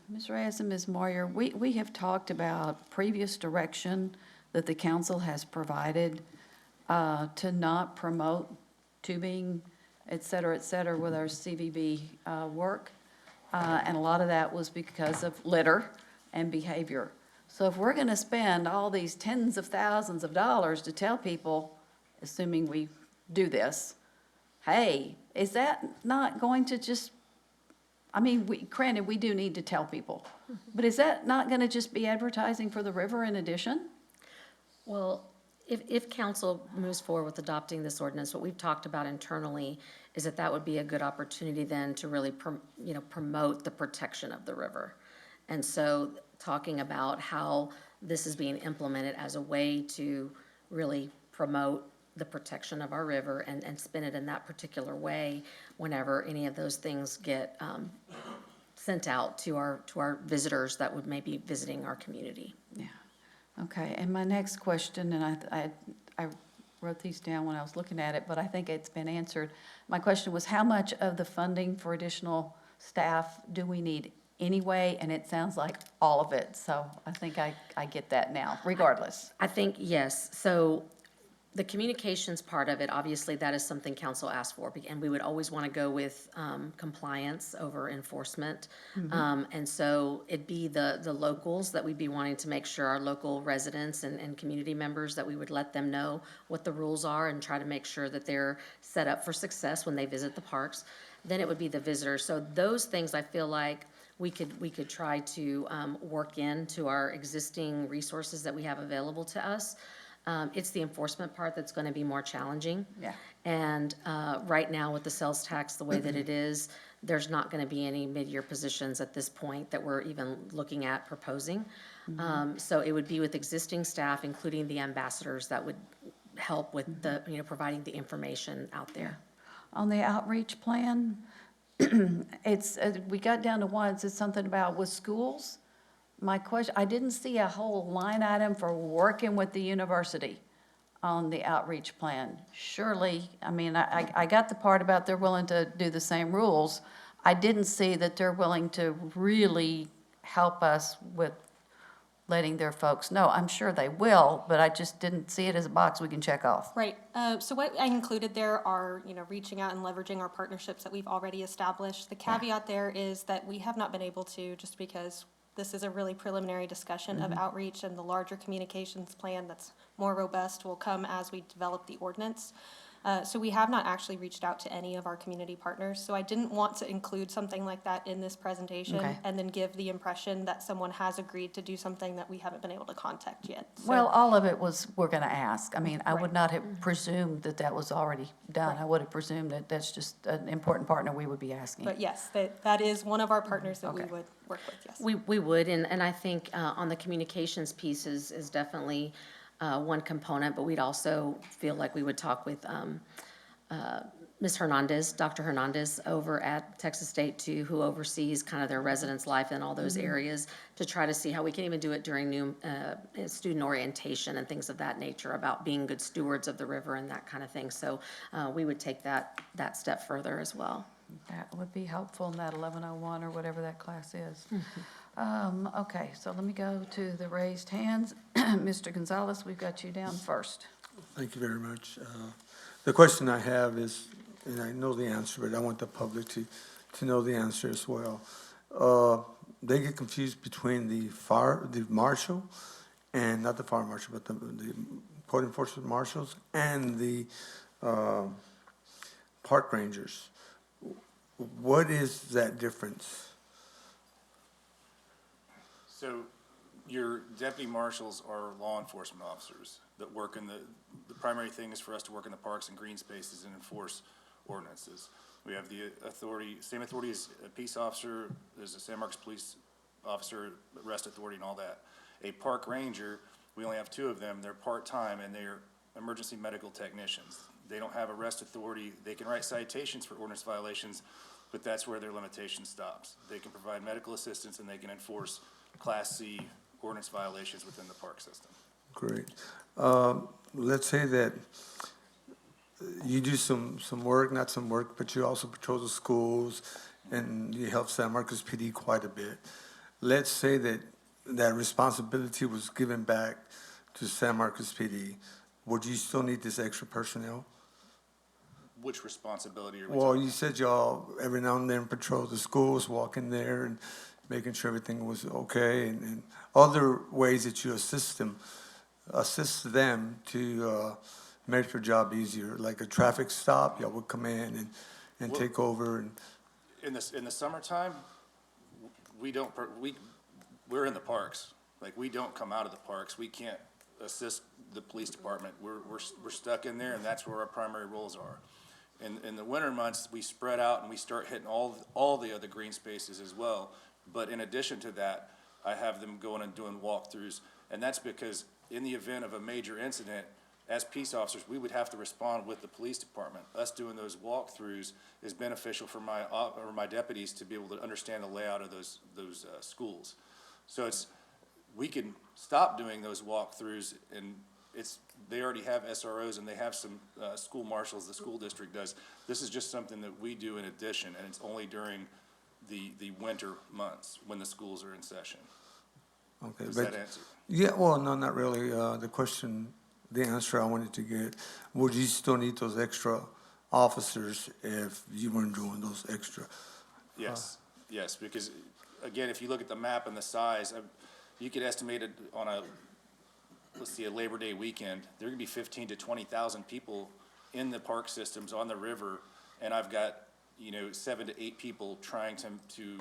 Ms. Reyes and Ms. Moyer, we have talked about previous direction that the council has provided to not promote tubing, et cetera, with our CVB work. And a lot of that was because of litter and behavior. So if we're gonna spend all these tens of thousands of dollars to tell people, assuming we do this, hey, is that not going to just, I mean, granted, we do need to tell people, but is that not gonna just be advertising for the river in addition? Well, if council moves forward with adopting this ordinance, what we've talked about internally is that that would be a good opportunity then to really, promote the protection of the river. And so talking about how this is being implemented as a way to really promote the protection of our river and spin it in that particular way whenever any of those things get sent out to our visitors that would maybe visiting our community. Yeah, okay, and my next question, and I wrote these down when I was looking at it, but I think it's been answered. My question was, how much of the funding for additional staff do we need anyway? And it sounds like all of it, so I think I get that now, regardless. I think, yes, so the communications part of it, obviously, that is something council asked for, and we would always want to go with compliance over enforcement. And so it'd be the locals that we'd be wanting to make sure our local residents and community members, that we would let them know what the rules are and try to make sure that they're set up for success when they visit the parks. Then it would be the visitors. So those things, I feel like we could try to work into our existing resources that we have available to us. It's the enforcement part that's going to be more challenging. Yeah. And right now, with the sales tax the way that it is, there's not going to be any mid-year positions at this point that we're even looking at proposing. So it would be with existing staff, including the ambassadors, that would help with the, providing the information out there. On the outreach plan, it's, we got down to one, it says something about with schools. My question, I didn't see a whole line item for working with the university on the outreach plan. Surely, I mean, I got the part about they're willing to do the same rules. I didn't see that they're willing to really help us with letting their folks know. I'm sure they will, but I just didn't see it as a box we can check off. Right, so what I included there are, reaching out and leveraging our partnerships that we've already established. The caveat there is that we have not been able to, just because this is a really preliminary discussion of outreach, and the larger communications plan that's more robust will come as we develop the ordinance. So we have not actually reached out to any of our community partners, so I didn't want to include something like that in this presentation Okay. and then give the impression that someone has agreed to do something that we haven't been able to contact yet. So- Well, all of it was, we're gonna ask. I mean, I would Right. not have presumed that that was already done. I would have presumed that that's just an important partner we would be asking. But yes, that is one of our partners that we Okay. would work with, yes. We would, and I think on the communications piece is definitely one component, but we'd also feel like we would talk with Ms. Hernandez, Dr. Hernandez over at Texas State too, who oversees kind of their residents' life in all those areas, to try to see how we can even do it during new student orientation and things of that nature about being good stewards of the river and that kind of thing. So we would take that step further as well. That would be helpful in that 1101 or whatever that class is. Okay, so let me go to the raised hands. Mr. Gonzalez, we've got you down first. Thank you very much. The question I have is, and I know the answer, but I want the public to know the answer as well. They get confused between the marshal, and not the fire marshal, but the code enforcement marshals and the park rangers. What is that difference? So your deputy marshals are law enforcement officers that work in the primary thing is for us to work in the parks and green spaces and enforce ordinances. We have the authority, same authority as a peace officer, there's a San Marcos police officer, arrest authority and all that. A park ranger, we only have 2 of them, they're part-time and they're emergency medical technicians. They don't have arrest authority, they can write citations for ordinance violations, but that's where their limitation stops. They can provide medical assistance and they can enforce Class C ordinance violations within the park system. Great. Let's say that you do some work, not some work, but you also patrol the schools and you help San Marcos PD quite a bit. Let's say that that responsibility was given back to San Marcos PD. Would you still need this extra personnel? Which responsibility are we Well, talking? you said y'all every now and then patrol the schools, walk in there and making sure everything was okay, and other ways that you assist them to make their job easier, like a traffic stop, y'all would come in and Well- take over and, In the summertime, we're in the parks. Like, we don't come out of the parks. We can't assist the police department. We're stuck in there, and that's where our primary roles are. In the winter months, we spread out and we start hitting all the other green spaces as well. But in addition to that, I have them going and doing walkthroughs, and that's because in the event of a major incident, as peace officers, we would have to respond with the police department. Us doing those walkthroughs is beneficial for my deputies to be able to understand the layout of those schools. So we can stop doing those walkthroughs, and they already have SROs and they have some school marshals, the school district does. This is just something that we do in addition, and it's only during the winter months when the schools are in session. okay. Does but- that answer? Yeah, well, no, not really. The answer I wanted to get, would you still need those extra officers if you weren't doing those extra? Yes, yes, because, again, if you look at the map and the size, you could estimate it on a Labor Day weekend, there could be 15 to 20,000 people in the park systems on the river, and I've got, 7 to 8 people trying to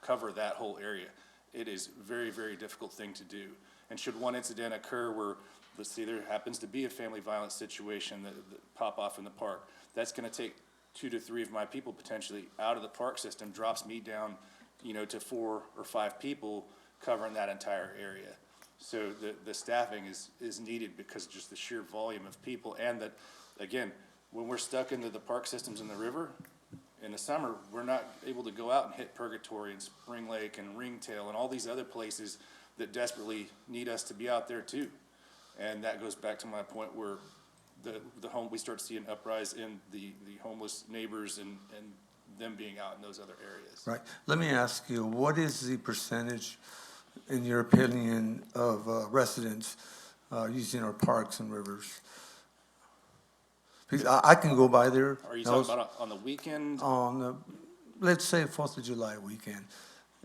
cover that whole area. It is a very, very difficult thing to do. And should one incident occur where, let's say there happens to be a family violence situation that pop off in the park, that's gonna take 2 to 3 of my people potentially out of the park system, drops me down, to 4 or 5 people covering that entire area. So the staffing is needed because just the sheer volume of people, and that, again, when we're stuck into the park systems in the river, in the summer, we're not able to go out and hit Purgatory and Spring Lake and Ringtail and all these other places that desperately need us to be out there too. And that goes back to my point where we start seeing uprise in the homeless neighbors and them being out in those other areas. Right. Let me ask you, what is the percentage, in your opinion, of residents using our parks and rivers? Because I can go by there. Are you talking about on the weekend? On the, let's say, 4th of July weekend,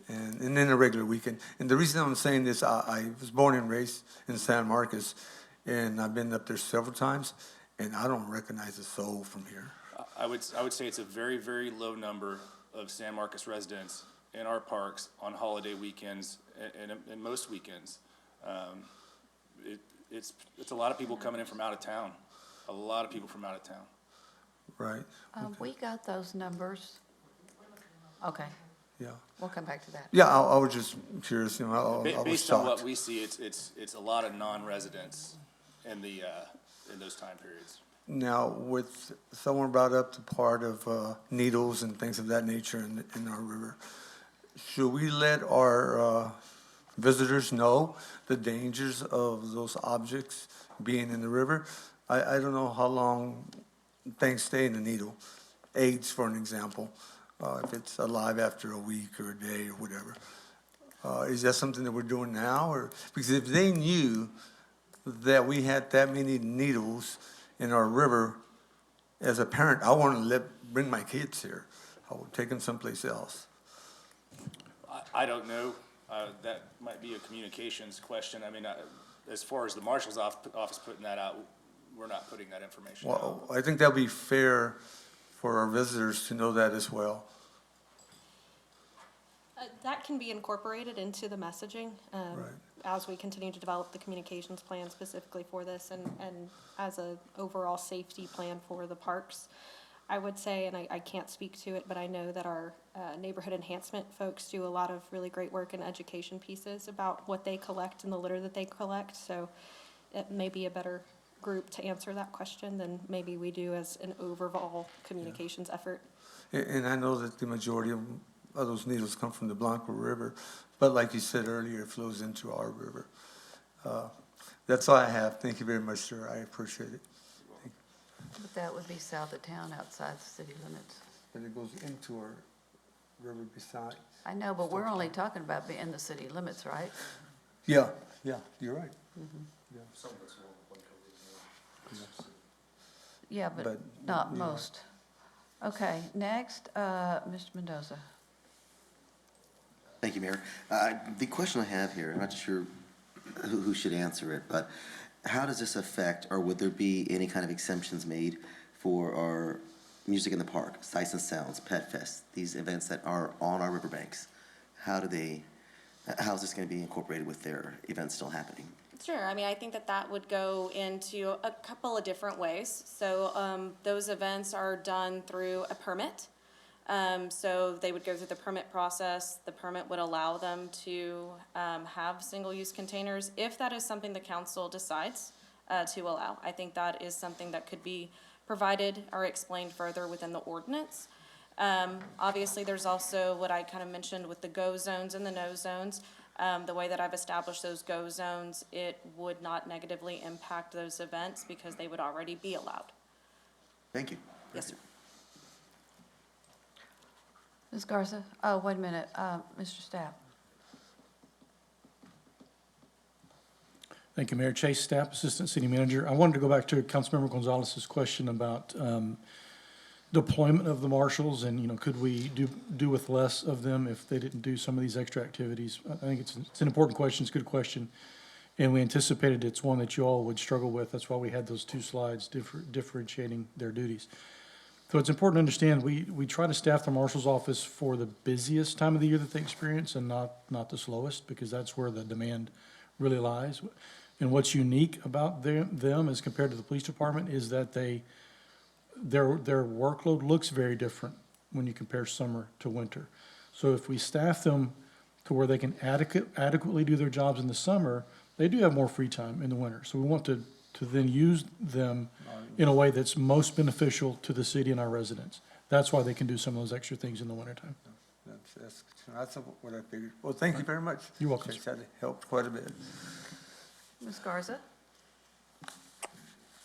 and then a regular weekend. And the reason I'm saying this, I was born and raised in San Marcos, and I've been up there several times, and I don't recognize a soul from here. I would say it's a very, very low number of San Marcos residents in our parks on holiday weekends and most weekends. It's a lot of people coming in from out of town, a lot of people from out of town. Right, We got those numbers. Okay, yeah. we'll come back to that. Yeah, I was just curious, I was Based on what shocked. we see, it's a lot of non-residents in those time periods. Now, with someone brought up the part of needles and things of that nature in our river, should we let our visitors know the dangers of those objects being in the river? I don't know how long things stay in the needle. AIDS, for an example, if it's alive after a week or a day or whatever. Is that something that we're doing now? Or because if they knew that we had that many needles in our river, as a parent, I want to bring my kids here. I would take them someplace else. I don't know. That might be a communications question. I mean, as far as the marshal's office putting that out, we're not putting that information out. Well, I think that'd be fair for our visitors to know that as well. That can be incorporated into the messaging Right. as we continue to develop the communications plan specifically for this and as a overall safety plan for the parks. I would say, and I can't speak to it, but I know that our neighborhood enhancement folks do a lot of really great work in education pieces about what they collect and the litter that they collect. So it may be a better group to answer that question than maybe we do as an overall communications effort. And I know that the majority of those needles come from the Blanco River, but like you said earlier, it flows into our river. That's all I have. Thank you very much, sir. I appreciate it. But that would be south of town, outside the city limits. But it goes into our river beside. I know, but we're only talking about being in the city limits, right? Yeah, you're right. Yeah. Yeah, but But, not you know, most. Okay, next, Mr. Mendoza. Thank you, Mayor. The question I have here, I'm not sure who should answer it, but how does this affect, or would there be any kind of exemptions made for our music in the park, Sights and Sounds, Pet Fest, these events that are on our riverbanks? How is this going to be incorporated with their events still happening? Sure, I mean, I think that that would go into a couple of different ways. So those events are done through a permit. So they would go through the permit process. The permit would allow them to have single-use containers if that is something the council decides to allow. I think that is something that could be provided or explained further within the ordinance. Obviously, there's also what I kind of mentioned with the go zones and the no zones. The way that I've established those go zones, it would not negatively impact those events because they would already be allowed. Thank you. Yes, sir. Ms. Garza? Oh, wait a minute, Mr. Stapp. Thank you, Mayor. Chase Stapp, Assistant City Manager. I wanted to go back to Councilmember Gonzalez's question about deployment of the marshals and, could we do with less of them if they didn't do some of these extra activities? I think it's an important question. It's a good question. And we anticipated it's one that you all would struggle with. That's why we had those two slides differentiating their duties. So it's important to understand, we try to staff the marshal's office for the busiest time of the year that they experience and not the slowest, because that's where the demand really lies. And what's unique about them as compared to the police department is that their workload looks very different when you compare summer to winter. So if we staff them to where they can adequately do their jobs in the summer, they do have more free time in the winter. So we want to then use them in a way that's most beneficial to the city and our residents. That's why they can do some of those extra things in the wintertime. That's what I figured. Well, thank you very much. You're welcome, That helped quite a bit. Ms. Garza?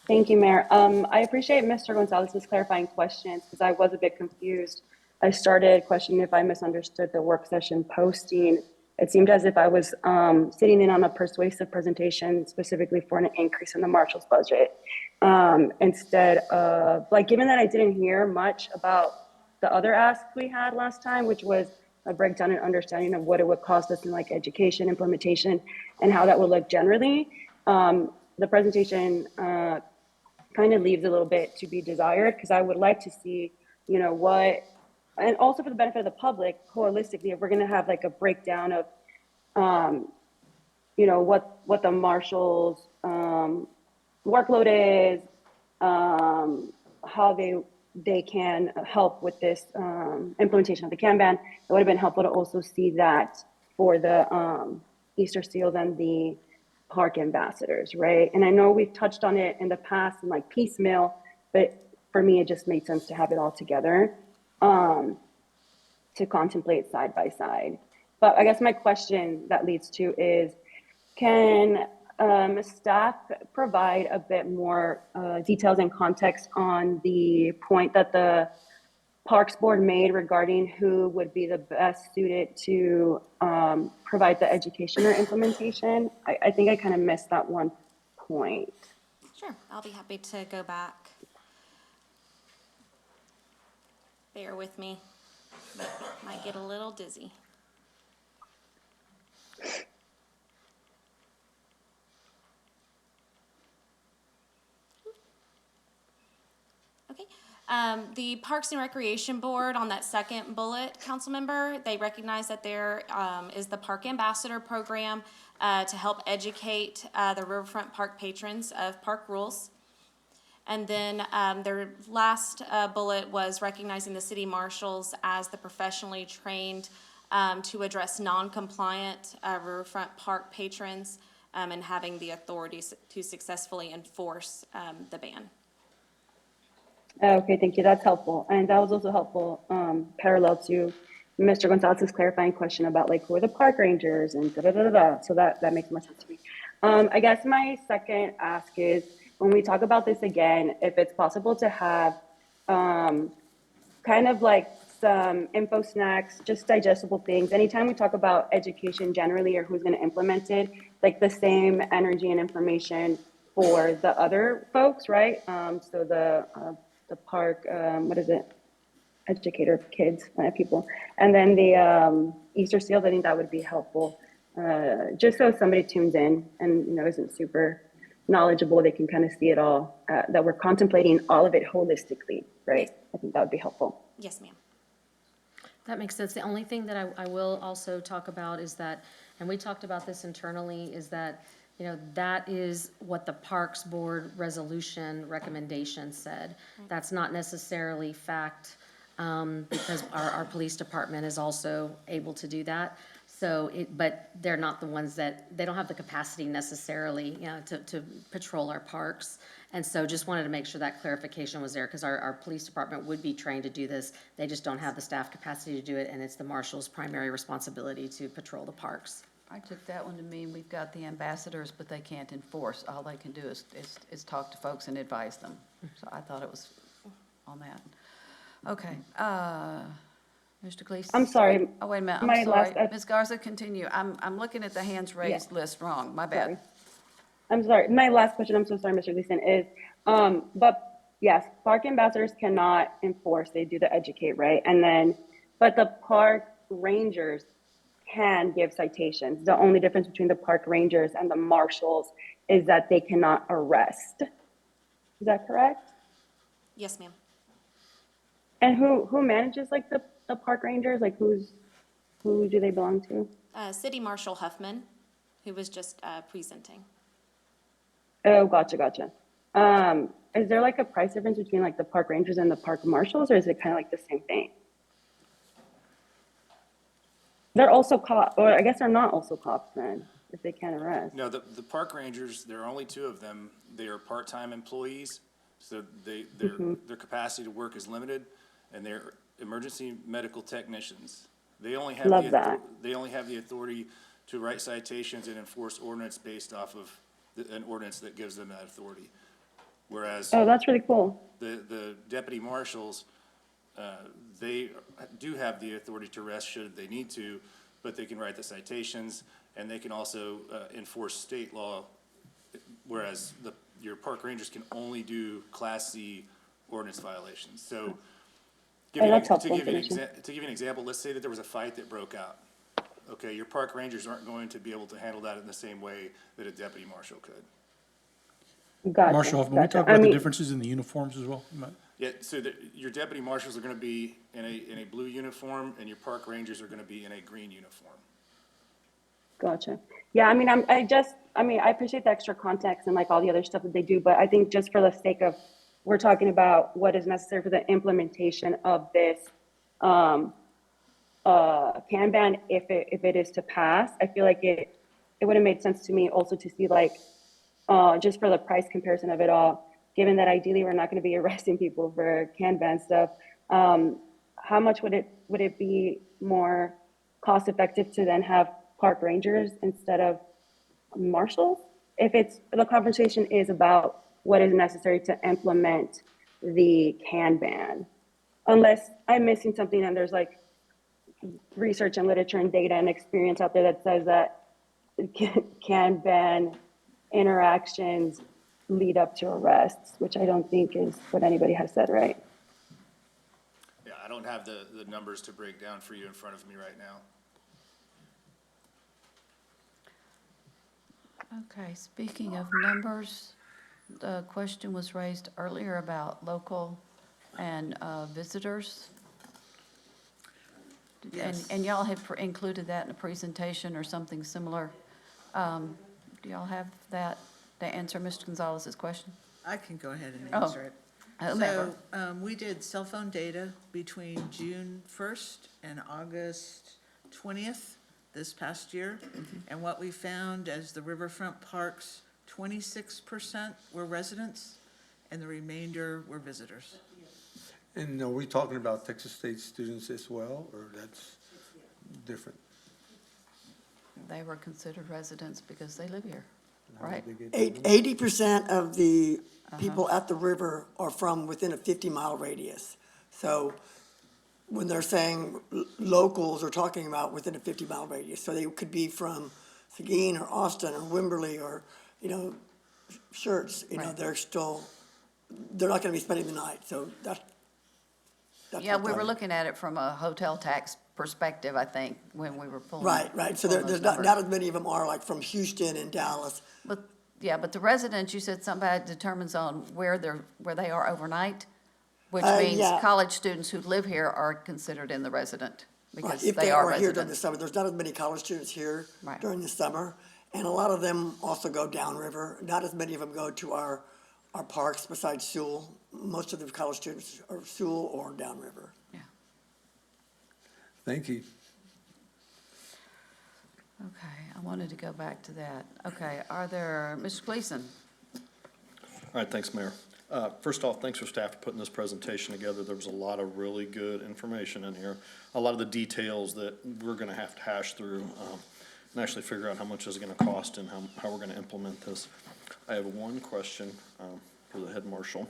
Thank you, Mayor. I appreciate Mr. Gonzalez's clarifying questions because I was a bit confused. I started questioning if I misunderstood the work session posting. It seemed as if I was sitting in on a persuasive presentation specifically for an increase in the marshal's budget. Instead of, given that I didn't hear much about the other asks we had last time, which was a breakdown and understanding of what it would cost us in education, implementation, and how that would look generally. The presentation kind of leaves a little bit to be desired because I would like to see, what, and also for the benefit of the public, holistically, if we're going to have a breakdown of, what the marshal's workload is, how they can help with this implementation of the Kanban. It would have been helpful to also see that for the Easter Seals and the park ambassadors, right? And I know we've touched on it in the past in piecemeal, but for me, it just made sense to have it all together to contemplate side by side. But I guess my question that leads to is, can staff provide a bit more details and context on the point that the Parks Board made regarding who would be the best suited to provide the education or implementation? I think I kind of missed that one point. Sure, I'll be happy to go back. Bear with me. Might get a little dizzy. Okay. The Parks and Recreation Board, on that second bullet, council member, they recognize that there is the Park Ambassador Program to help educate the riverfront park patrons of park rules. And then their last bullet was recognizing the city marshals as the professionally trained to address non-compliant riverfront park patrons and having the authority to successfully enforce the ban. Okay, thank you. That's helpful. And that was also helpful, parallel to Mr. Gonzalez's clarifying question about like who are the park rangers and da da da da da. So that makes more sense to me. I guess my second ask is when we talk about this again, if it's possible to have kind of like some info snacks, just digestible things. Anytime we talk about education generally or who's going to implement it, like the same energy and information for the other folks, right? So the park, what is it? Educator of kids, people. And then the Easter seals, I think that would be helpful. Just so somebody tunes in and, you know, isn't super knowledgeable, they can kind of see it all, that we're contemplating all of it holistically, right? I think that would be helpful. Yes, ma'am. That makes sense. The only thing that I will also talk about is that, and we talked about this internally, is that, you know, that is what the Parks Board resolution recommendation said. That's not necessarily fact, because our police department is also able to do that. So but they're not the ones that, they don't have the capacity necessarily, you know, to patrol our parks. And so just wanted to make sure that clarification was there, because our police department would be trained to do this. They just don't have the staff capacity to do it, and it's the marshal's primary responsibility to patrol the parks. I took that one to mean we've got the ambassadors, but they can't enforce. All they can do is talk to folks and advise them. So I thought it was on that. Okay, Mr. Gleason? I'm sorry. Oh, wait a minute, My I'm sorry. last- Ms. Garza, continue. I'm looking at the hands raised list wrong, my bad. Sorry. I'm sorry. My last question, I'm so sorry, Mr. Gleason, is, but yes, park ambassadors cannot enforce, they do the educate, right? And then, but the park rangers can give citations. The only difference between the park rangers and the marshals is that they cannot arrest. Is that correct? Yes, ma'am. And who manages like the park rangers? Like who do they belong to? City Marshal Huffman, who was just presenting. Oh, gotcha. Is there like a price difference between like the park rangers and the park marshals, or is it kind of like the same thing? They're also cops, or I guess they're not also cops then, if they can't arrest. No, the park rangers, there are only two of them. They are part-time employees, so their capacity to work is limited, and they're emergency medical technicians. They only have Love that. they only have the authority to write citations and enforce ordinance based off of an ordinance that gives them that authority. Whereas Oh, that's really cool. the deputy marshals, they do have the authority to arrest should they need to, but they can write the citations, and they can also enforce state law, whereas your park rangers can only do Class C ordinance violations. So, that's helpful to give you information. an example, let's say that there was a fight that broke out. Okay, your park rangers aren't going to be able to handle that in the same way that a deputy marshal could. Gotcha. Marshal Hoffman, we talk about the differences in the uniforms as well. You might- Yeah, so your deputy marshals are gonna be in a blue uniform, and your park rangers are gonna be in a green uniform. Gotcha. Yeah, I mean, I appreciate the extra context and like all the other stuff that they do, but I think just for the sake of, we're talking about what is necessary for the implementation of this can ban, if it is to pass, I feel like it would have made sense to me also to see like, just for the price comparison of it all, given that ideally we're not going to be arresting people for can ban stuff, how much would it be more cost effective to then have park rangers instead of marshals? If the conversation is about what is necessary to implement the can ban, unless I'm missing something and there's like research and literature and data and experience out there that says that can ban interactions lead up to arrests, which I don't think is what anybody has said, right? Yeah, I don't have the numbers to break down for you in front of me right now. Okay, speaking of numbers, the question was raised earlier about local and visitors. And y'all have included that in a presentation or something similar. Do y'all have that to answer Mr. Gonzalez's question? I can go ahead and Oh, answer it. whomever. So, we did cell phone data between June 1st and August 20th this past year. And what we found as the riverfront parks, 26% were residents and the remainder were visitors. And are we talking about Texas State students as well, or that's different? They were considered residents because they live here, How did right? they get the money? 80% of the people at the river are from within a 50-mile radius. So when they're saying locals are talking about within a 50-mile radius, so they could be from Seguin or Austin or Wimberley or, Schertz, Right. they're not gonna be spending the night, so that's Yeah, what we were that- looking at it from a hotel tax perspective, I think, when we were pulling. Right, so pulling there's those not numbers. as many of them are like from Houston and Dallas. But, yeah, but the residents, you said somebody determines on where they are overnight, which means yeah. college students who live here are considered in the resident, Right, because if they are here during the residents. summer, there's not as many college students here Right. during the summer. And a lot of them also go downriver. Not as many of them go to our parks besides Sewell. Most of the college students are Sewell or downriver. Yeah, Thank you. okay, I wanted to go back to that. Okay, Mr. Gleason? All right, thanks, Mayor. First off, thanks for staff for putting this presentation together. There was a lot of really good information in here. A lot of the details that we're gonna have to hash through, and actually figure out how much is it gonna cost and how we're gonna implement this. I have one question, for the head marshal.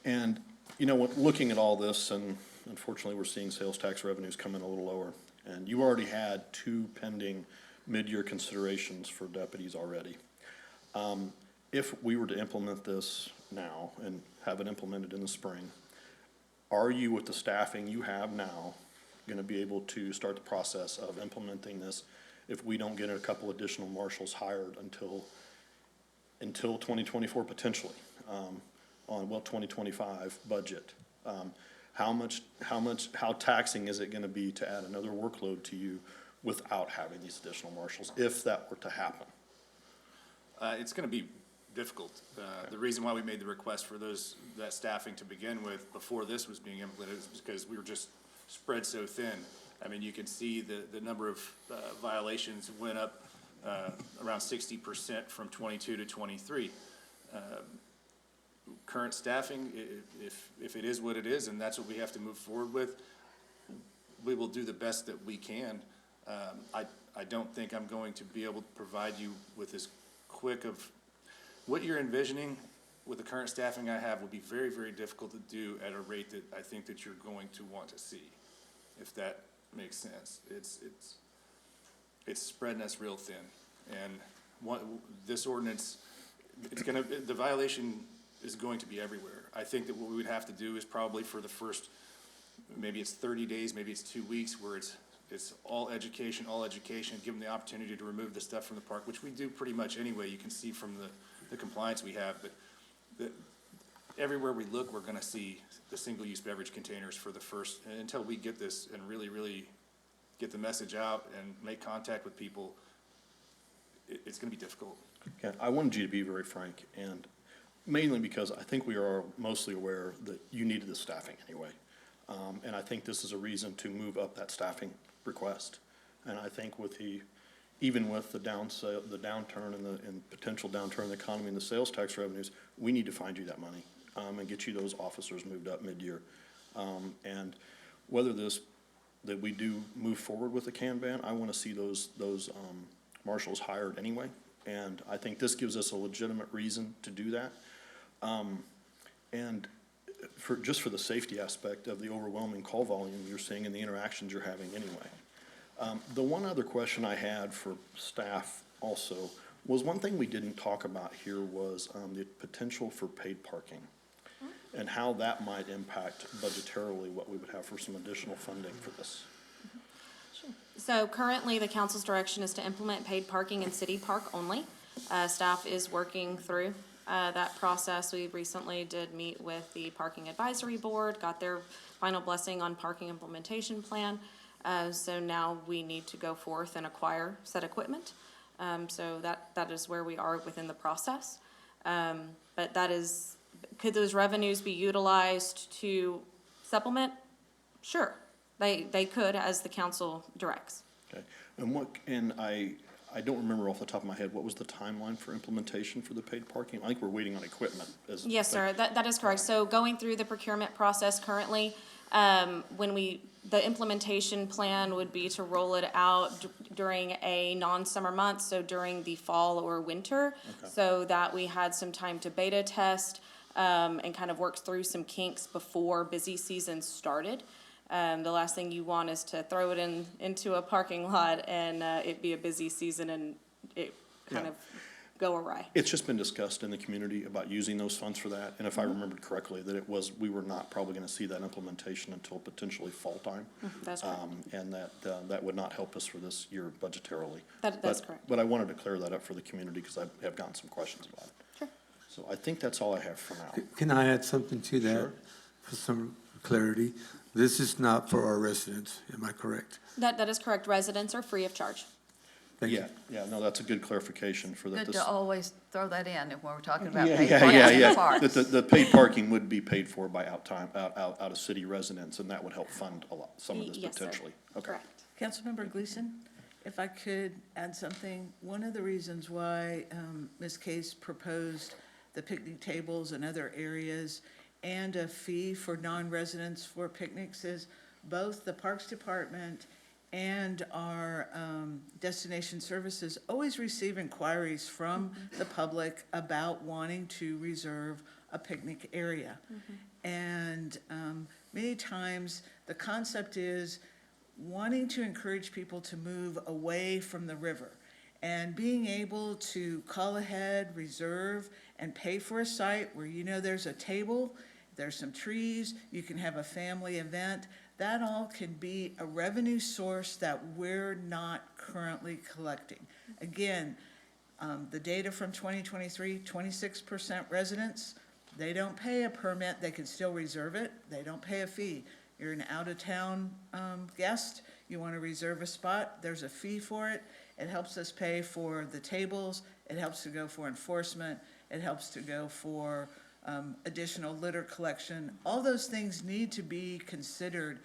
And, looking at all this, and unfortunately, we're seeing sales tax revenues come in a little lower. And you already had 2 pending mid-year considerations for deputies already. If we were to implement this now and have it implemented in the spring, are you, with the staffing you have now, gonna be able to start the process of implementing this if we don't get a couple additional marshals hired until 2024 potentially, on 2025 budget? How taxing is it gonna be to add another workload to you without having these additional marshals, if that were to happen? It's gonna be difficult. The reason why we made the request for that staffing to begin with, before this was being implemented, is because we were just spread so thin. I mean, you can see the number of violations went up around 60% from 22 to 23. Current staffing, if it is what it is, and that's what we have to move forward with, we will do the best that we can. I don't think I'm going to be able to provide you with as quick of, what you're envisioning with the current staffing I have would be very, very difficult to do at a rate that I think that you're going to want to see, if that makes sense. It's spreading us real thin. And this ordinance, the violation is going to be everywhere. I think that what we would have to do is probably for the first, maybe it's 30 days, maybe it's 2 weeks, where it's all education, give them the opportunity to remove the stuff from the park, which we do pretty much anyway. You can see from the compliance we have, but everywhere we look, we're gonna see the single-use beverage containers for the first, until we get this and really, really get the message out and make contact with people, it's gonna be difficult. Okay, I wanted you to be very frank, and mainly because I think we are mostly aware that you needed the staffing anyway. And I think this is a reason to move up that staffing request. And I think even with the downturn and potential downturn in the economy and the sales tax revenues, we need to find you that money, and get you those officers moved up mid-year. And whether that we do move forward with the can ban, I wanna see those marshals hired anyway. And I think this gives us a legitimate reason to do that. And just for the safety aspect of the overwhelming call volume you're seeing and the interactions you're having anyway. The one other question I had for staff also was, one thing we didn't talk about here was the potential for paid parking and how that might impact budgetarily what we would have for some additional funding for this. So currently, the council's direction is to implement paid parking in City Park only. Staff is working through that process. We recently did meet with the Parking Advisory Board, got their final blessing on parking implementation plan. So now we need to go forth and acquire said equipment. So that is where we are within the process. But that is, could those revenues be utilized to supplement? Sure, they could, as the council directs. Okay, and I don't remember off the top of my head, what was the timeline for implementation for the paid parking? I think we're waiting on equipment as. Yes, sir, that is correct. So going through the procurement process currently, the implementation plan would be to roll it out during a non-summer month, so during the fall or winter, so that we had some time to beta test, and kind of work through some kinks before busy season started. The last thing you want is to throw it into a parking lot and it be a busy season and it kind of go awry. It's just been discussed in the community about using those funds for that, and if I remembered correctly, that we were not probably gonna see that implementation until potentially fall time. That's correct. And that would not help us for this year budgetarily. That's correct. But I wanted to clear that up for the community, because I have gotten some questions about it. Sure. So I think that's all I have for now. Can I add something to that? Sure. For some clarity? This is not for our residents, am I correct? That is correct. Residents are free of charge. Thank you. Yeah, no, that's a good clarification for that. Good This- to always throw that in when we're talking about Yeah, paid yeah, parking yeah, in yeah. the parks. That the paid parking would be paid for by out of city residents, and that would help fund a lot, some of this Yes, sir. potentially. Okay. Correct. Councilmember Gleason, if I could add something, one of the reasons why Ms. Case proposed the picnic tables and other areas and a fee for non-residents for picnics is both the Parks Department and our destination services always receive inquiries from the public about wanting to reserve a picnic area. And many times, the concept is wanting to encourage people to move away from the river. And being able to call ahead, reserve, and pay for a site where you know there's a table, there's some trees, you can have a family event, that all can be a revenue source that we're not currently collecting. Again, the data from 2023, 26% residents, they don't pay a permit, they can still reserve it, they don't pay a fee. You're an out-of-town guest, you want to reserve a spot, there's a fee for it. It helps us pay for the tables, it helps to go for enforcement, it helps to go for additional litter collection. All those things need to be considered.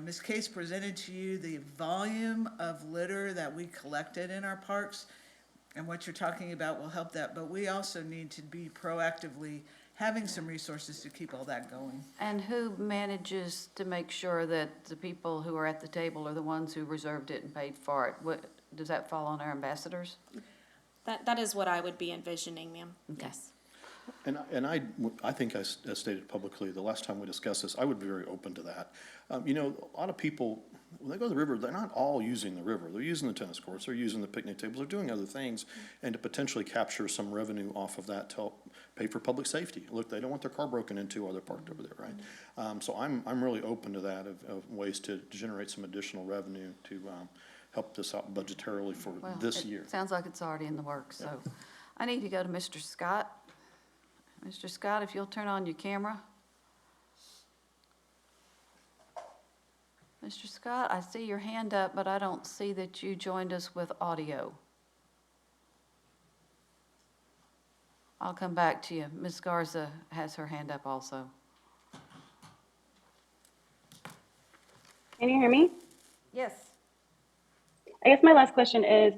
Ms. Case presented to you the volume of litter that we collected in our parks, and what you're talking about will help that, but we also need to be proactively having some resources to keep all that going. And who manages to make sure that the people who are at the table are the ones who reserved it and paid for it? Does that fall on our ambassadors? That is what I would be envisioning, ma'am. Yes. And I think I stated publicly, the last time we discussed this, I would be very open to that. You know, a lot of people, when they go to the river, they're not all using the river. They're using the tennis courts, they're using the picnic tables, they're doing other things, and to potentially capture some revenue off of that to help pay for public safety. Look, they don't want their car broken into while they're parked over there, right? So I'm really open to that, of ways to generate some additional revenue to help this out budgetarily for Well, this it year. Sounds like it's already in the works, so I need to go to Mr. Scott. Mr. Scott, if you'll turn on your camera. Mr. Scott, I see your hand up, but I don't see that you joined us with audio. I'll come back to you. Ms. Garza has her hand up also. Can you hear me? Yes. I guess my last question is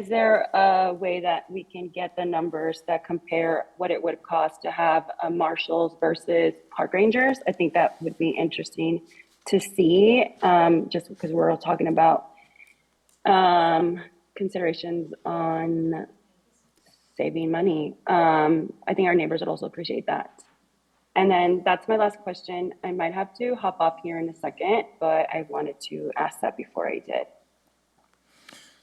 there a way that we can get the numbers that compare what it would cost to have marshals versus park rangers? I think that would be interesting to see, just because we're all talking about considerations on saving money. I think our neighbors would also appreciate that. And then that's my last question. I might have to hop off here in a second, but I wanted to ask that before I did.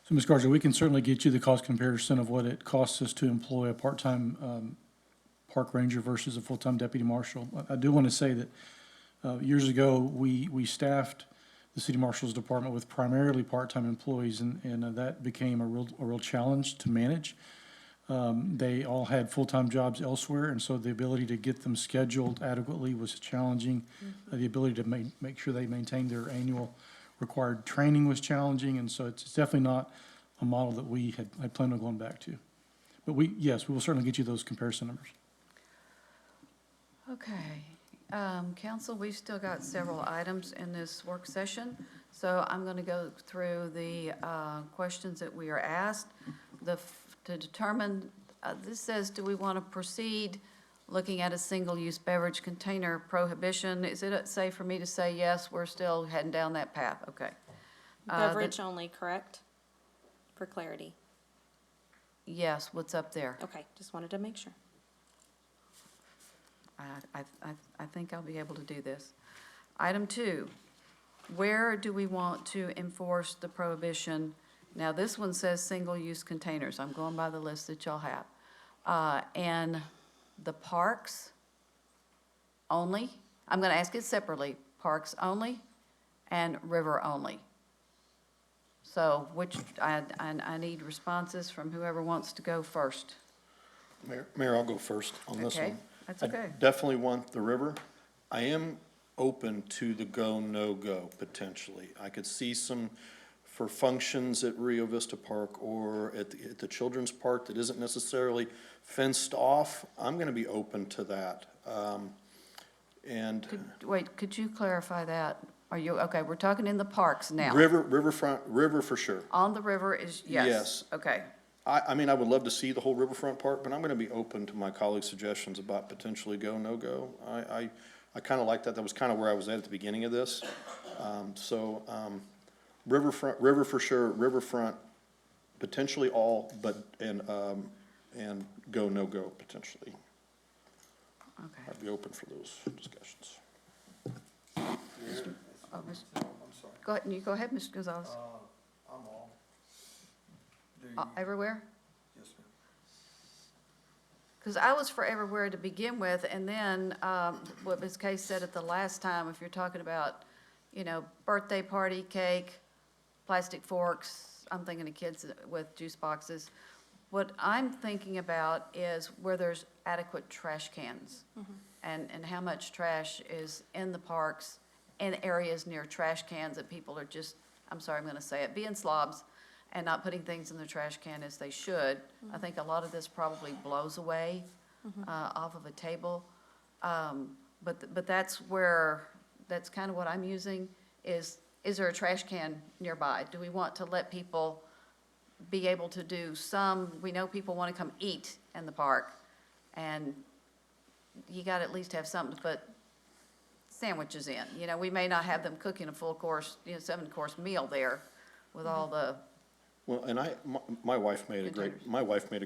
So, Ms. Garza, we can certainly get you the cost comparison of what it costs us to employ a part-time park ranger versus a full-time deputy marshal. I do want to say that years ago, we staffed the city marshal's department with primarily part-time employees, and that became a real challenge to manage. They all had full-time jobs elsewhere, and so the ability to get them scheduled adequately was challenging. The ability to make sure they maintained their annual required training was challenging, and so it's definitely not a model that we had planned on going back to. But yes, we will certainly get you those comparison numbers. Okay, council, we've still got several items in this work session, so I'm going to go through the questions that we are asked. To determine, this says, do we want to proceed looking at a single-use beverage container prohibition? Is it safe for me to say yes, we're still heading down that path? Okay. Beverage only, correct? For clarity. Yes, what's up there? Okay, just wanted to make sure. I think I'll be able to do this. Item 2, where do we want to enforce the prohibition? Now, this one says single-use containers. I'm going by the list that y'all have. And the parks only, I'm going to ask it separately, parks only and river only. So which, I need responses from whoever wants to go first. Mayor, I'll go first on this one. Okay, that's okay. I definitely want the river. I am open to the go, no-go potentially. I could see some for functions at Rio Vista Park or at the Children's Park that isn't necessarily fenced off. I'm gonna be open to that. And Could you clarify that? Are you, okay, we're talking in the parks now. river for sure. On the river is, yes? Yes. Okay, I mean, I would love to see the whole riverfront park, but I'm gonna be open to my colleagues' suggestions about potentially go, no-go. I kinda like that. That was kinda where I was at the beginning of this. River for sure, riverfront, potentially all, but, and go, no-go potentially. okay. I'd be open for those discussions. Oh, go ahead, you go ahead, Mr. Gonzalez. I'm all. Everywhere? Yes, ma'am. Because I was for everywhere to begin with, and then, what Ms. Case said at the last time, if you're talking about, birthday party, cake, plastic forks, I'm thinking of kids with juice boxes. What I'm thinking about is where there's adequate trash cans, and how much trash is in the parks and areas near trash cans that people are just, I'm sorry, I'm gonna say it, being slobs and not putting things in the trash can as they should. I think a lot of this probably blows away off of a table. But that's where, that's kind of what I'm using, is there a trash can nearby? Do we want to let people be able to do some, we know people want to come eat in the park, and you got to at least have something to put sandwiches in. We may not have them cooking a full course, 7-course meal there with all the, Well, and my wife made a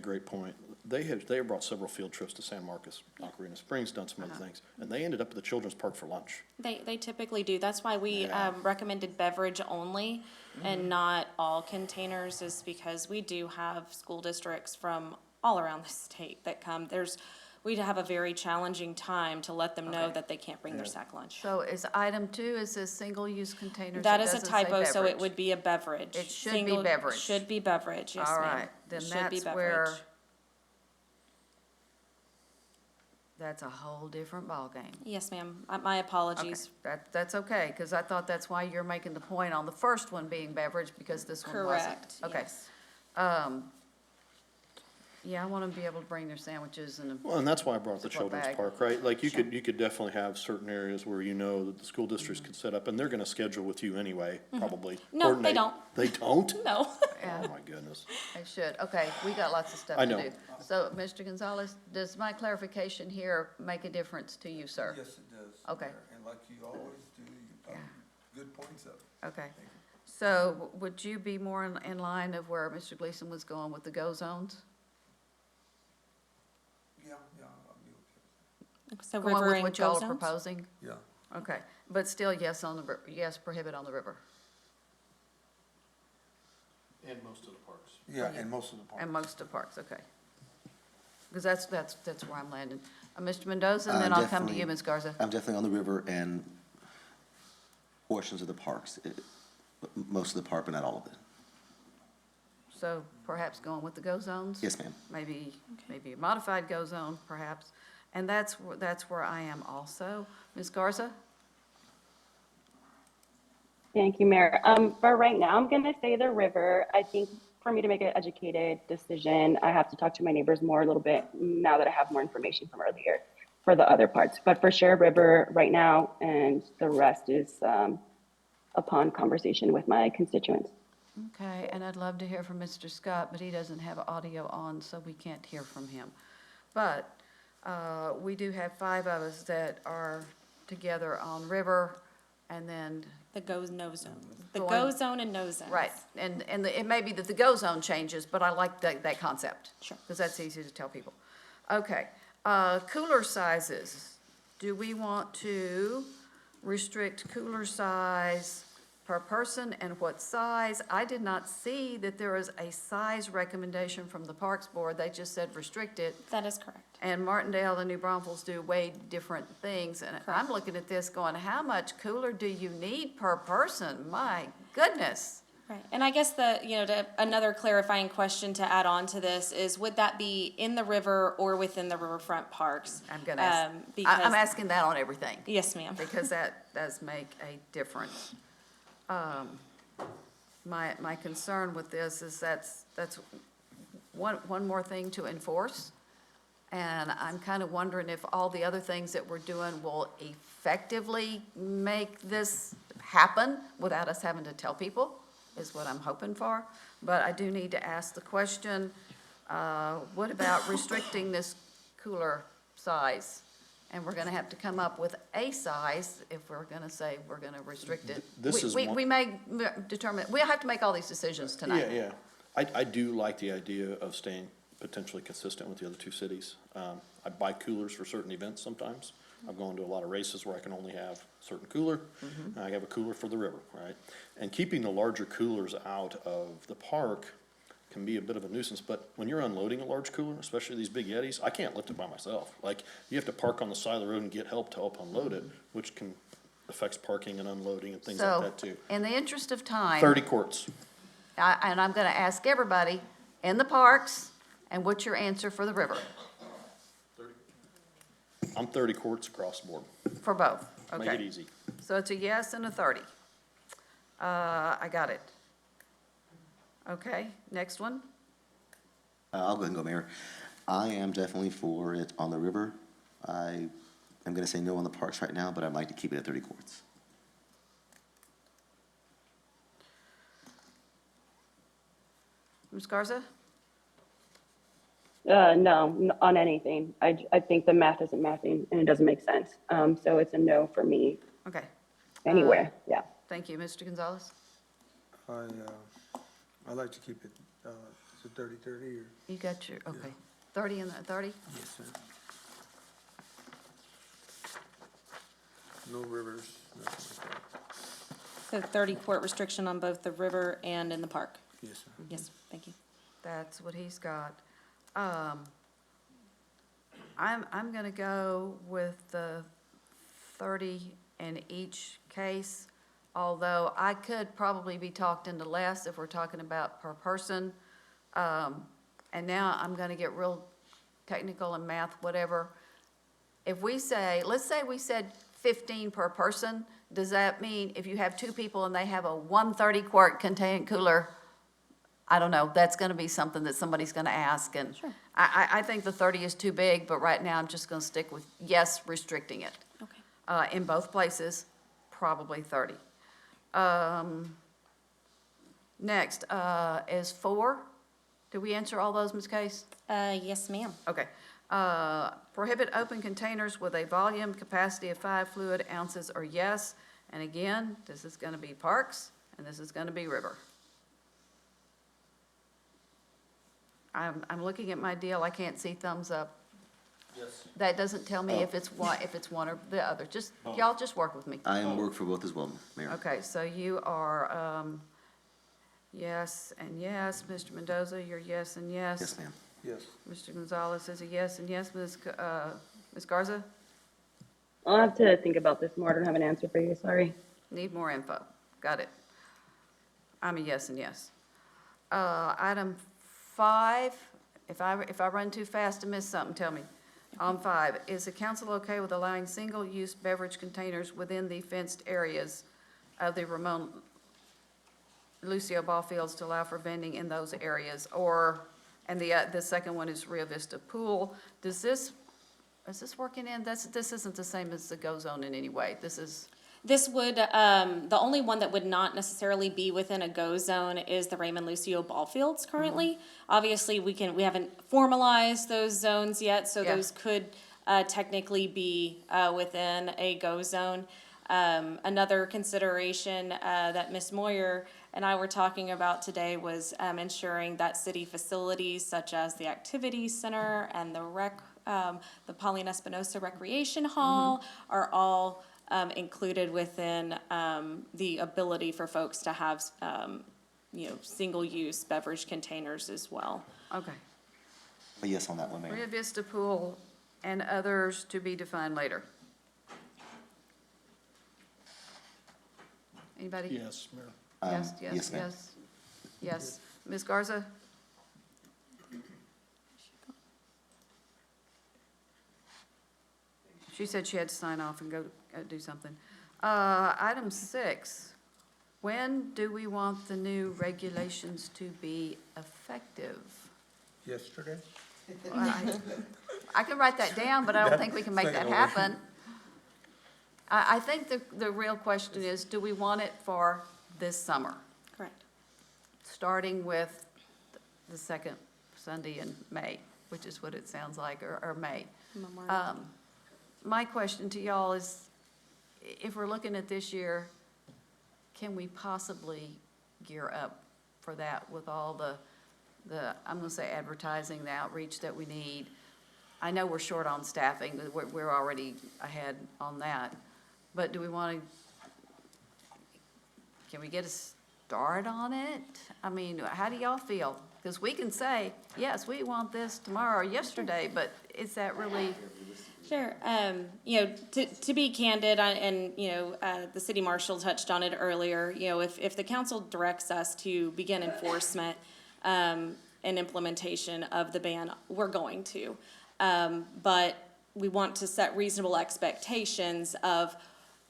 great point. They had brought several field trips to San Marcos, Ocarina Springs, done some other things, and they ended up at the Children's Park for lunch. They typically do. That's why we recommended beverage only and not all containers, is because we do have school districts from all around the state that come. We'd have a very challenging time to let them know that they can't bring their sack lunch. so is item 2, it says single-use containers. That It is a doesn't say typo, so it beverage. would be a beverage. It should be beverage. Should be beverage, yes, All ma'am. right, then Should be that's where, beverage. that's a whole different ballgame. Yes, ma'am. My apologies. Okay, that's okay, because I thought that's why you're making the point on the first one being beverage, because this one wasn't. Correct, Okay. yes. Yeah, I want them to be able to bring their sandwiches and. Well, and that's why I brought up the Ziploc Children's bag. Park, right? Like, you could definitely have certain areas where that the school districts could set up, and they're gonna schedule with you anyway, probably. No, they coordinate. don't. They don't? No. Yeah. Oh, my goodness. They should. Okay, we got lots of stuff I to know. do. So, Mr. Gonzalez, does my clarification here make a difference to you, sir? Yes, it does. Okay. Mayor, and like you always do, you bring good points up. Okay. So would you be more in line of where Mr. Gleason was going with the go zones? Yeah, I'll be okay. So Going river with and what go y'all are zones? proposing? Yeah. Okay, but still yes on the, yes, prohibit on the river, And most of the parks. Yeah, and most of the parks. and most of parks, okay. Because that's where I'm landing. Mr. Mendoza, and then I'll come to you, Definitely. Ms. Garza. I'm definitely on the river and portions of the parks, but most of the park, but not all of it. So perhaps going with the go zones? Yes, ma'am. Maybe a modified go zone, perhaps. And that's where I am also. Ms. Garza? Thank you, Mayor. For right now, I'm gonna say the river. I think for me to make an educated decision, I have to talk to my neighbors more a little bit now that I have more information from earlier for the other parts. But for Share River right now, and the rest is upon conversation with my constituents. Okay, and I'd love to hear from Mr. Scott, but he doesn't have audio on, so we can't hear from him. But we do have 5 of us that are together on River, and then, The go-no zone. The Going- go zone and no zone. right, and it may be that the go zone changes, but I like that concept. Sure. Because that's easy to tell people. Okay, cooler sizes. Do we want to restrict cooler size per person, and what size? I did not see that there is a size recommendation from the Parks Board. They just said restrict it. That is correct. And Martindale and New Braunfels do way different things. And I'm looking at this going, how much cooler do you need per person? My goodness. Right, and I guess another clarifying question to add on to this is, would that be in the river or within the riverfront parks? I'm gonna ask, because- I'm asking that on everything. Yes, ma'am. Because that does make a difference. My concern with this is that's one more thing to enforce. And I'm kind of wondering if all the other things that we're doing will effectively make this happen without us having to tell people, is what I'm hoping for. But I do need to ask the question, what about restricting this cooler size? And we're gonna have to come up with a size if we're gonna say we're gonna restrict it. This is We one- may determine, we'll have to make all these decisions tonight. Yeah, yeah. I do like the idea of staying potentially consistent with the other 2 cities. I buy coolers for certain events sometimes. I've gone to a lot of races where I can only have a certain cooler. And I have a cooler for the river, right? And keeping the larger coolers out of the park can be a bit of a nuisance, but when you're unloading a large cooler, especially these big Yetis, I can't lift it by myself. Like, you have to park on the side of the road and get help to help unload it, which can affects parking and unloading and things like So, that too. in the interest of time. 30 quarts. And I'm gonna ask everybody in the parks, and what's your answer for the river? I'm 30 quarts across the board. For both, Make it okay. easy. So it's a yes and a 30. I got it. Okay, next one. I'll go ahead and go, Mayor. I am definitely for it on the river. I'm gonna say no on the parks right now, but I'd like to keep it at 30 quarts. Ms. Garza? No, on anything. I think the math isn't mathing and it doesn't make sense. So it's a no for me Okay, anywhere, yeah. thank you. Mr. Gonzalez? I like to keep it, is it 30-30 or? You got your, okay. 30 and 30? Yes, sir. No rivers, nothing like that. So 30-quart restriction on both the river and in the park. Yes, sir. Yes, thank you. That's what he's got. I'm gonna go with the 30 in each case, although I could probably be talked into less if we're talking about per person. And now I'm gonna get real technical in math, whatever. If we say, let's say we said 15 per person, does that mean if you have 2 people and they have a 130-quart contained cooler, I don't know, that's gonna be something that somebody's gonna ask, and Sure. I think the 30 is too big, but right now I'm just gonna stick with yes, restricting it. Okay. In both places, probably 30. Next, is 4. Did we answer all those, Ms. Case? Yes, ma'am. Okay. Prohibit open containers with a volume capacity of 5 fluid ounces or yes. And again, this is gonna be parks, and this is gonna be river. I'm looking at my deal, I can't see thumbs up. Yes. That doesn't tell me if it's one or the other. Just, y'all just work with me. I am work for both as well, Mayor. Okay, so you are, yes and yes. Mr. Mendoza, you're yes and yes. Yes, ma'am. Yes. Mr. Gonzalez is a yes and yes. Ms. Garza? I'll have to think about this more. I don't have an answer for you, sorry. Need more info. Got it. I'm a yes and yes. Item 5, if I run too fast and miss something, tell me. On 5, is the council okay with allowing single-use beverage containers within the fenced areas of the remote Lucio Ball Fields to allow for vending in those areas, and the second one is Rio Vista Pool. Is this working in, this isn't the same as the Go Zone in any way, this is, This would, the only one that would not necessarily be within a go zone is the Raymond Lucio Ball Fields currently. Obviously, we haven't formalized those zones yet, so Yeah. those could technically be within a go zone. Another consideration that Ms. Moyer and I were talking about today was ensuring that city facilities such as the Activity Center and the Paulina Espinosa Recreation Hall are all included within the ability for folks to have, single-use beverage containers as well. okay. A yes on that one, Mayor. Rio Vista Pool and others to be defined later. Anybody? Yes, Mayor. Yes, yes, yes, ma'am. yes, yes. Ms. Garza? She said she had to sign off and go do something. Item 6, when do we want the new regulations to be effective? Yesterday? I can write that down, but I don't think we can make that Second happen. I think the real question is, do we want it for this summer, Correct. starting with the second Sunday in May, which is what it sounds like, or May? Memorial. My question to y'all is, if we're looking at this year, can we possibly gear up for that with all the, I'm gonna say advertising, the outreach that we need? I know we're short on staffing, we're already ahead on that, but do we want to, can we get a start on it? I mean, how do y'all feel? Because we can say, yes, we want this tomorrow or yesterday, but is that really? Sure. To be candid, the city marshal touched on it earlier, if the council directs us to begin enforcement and implementation of the ban, we're going to. But we want to set reasonable expectations of,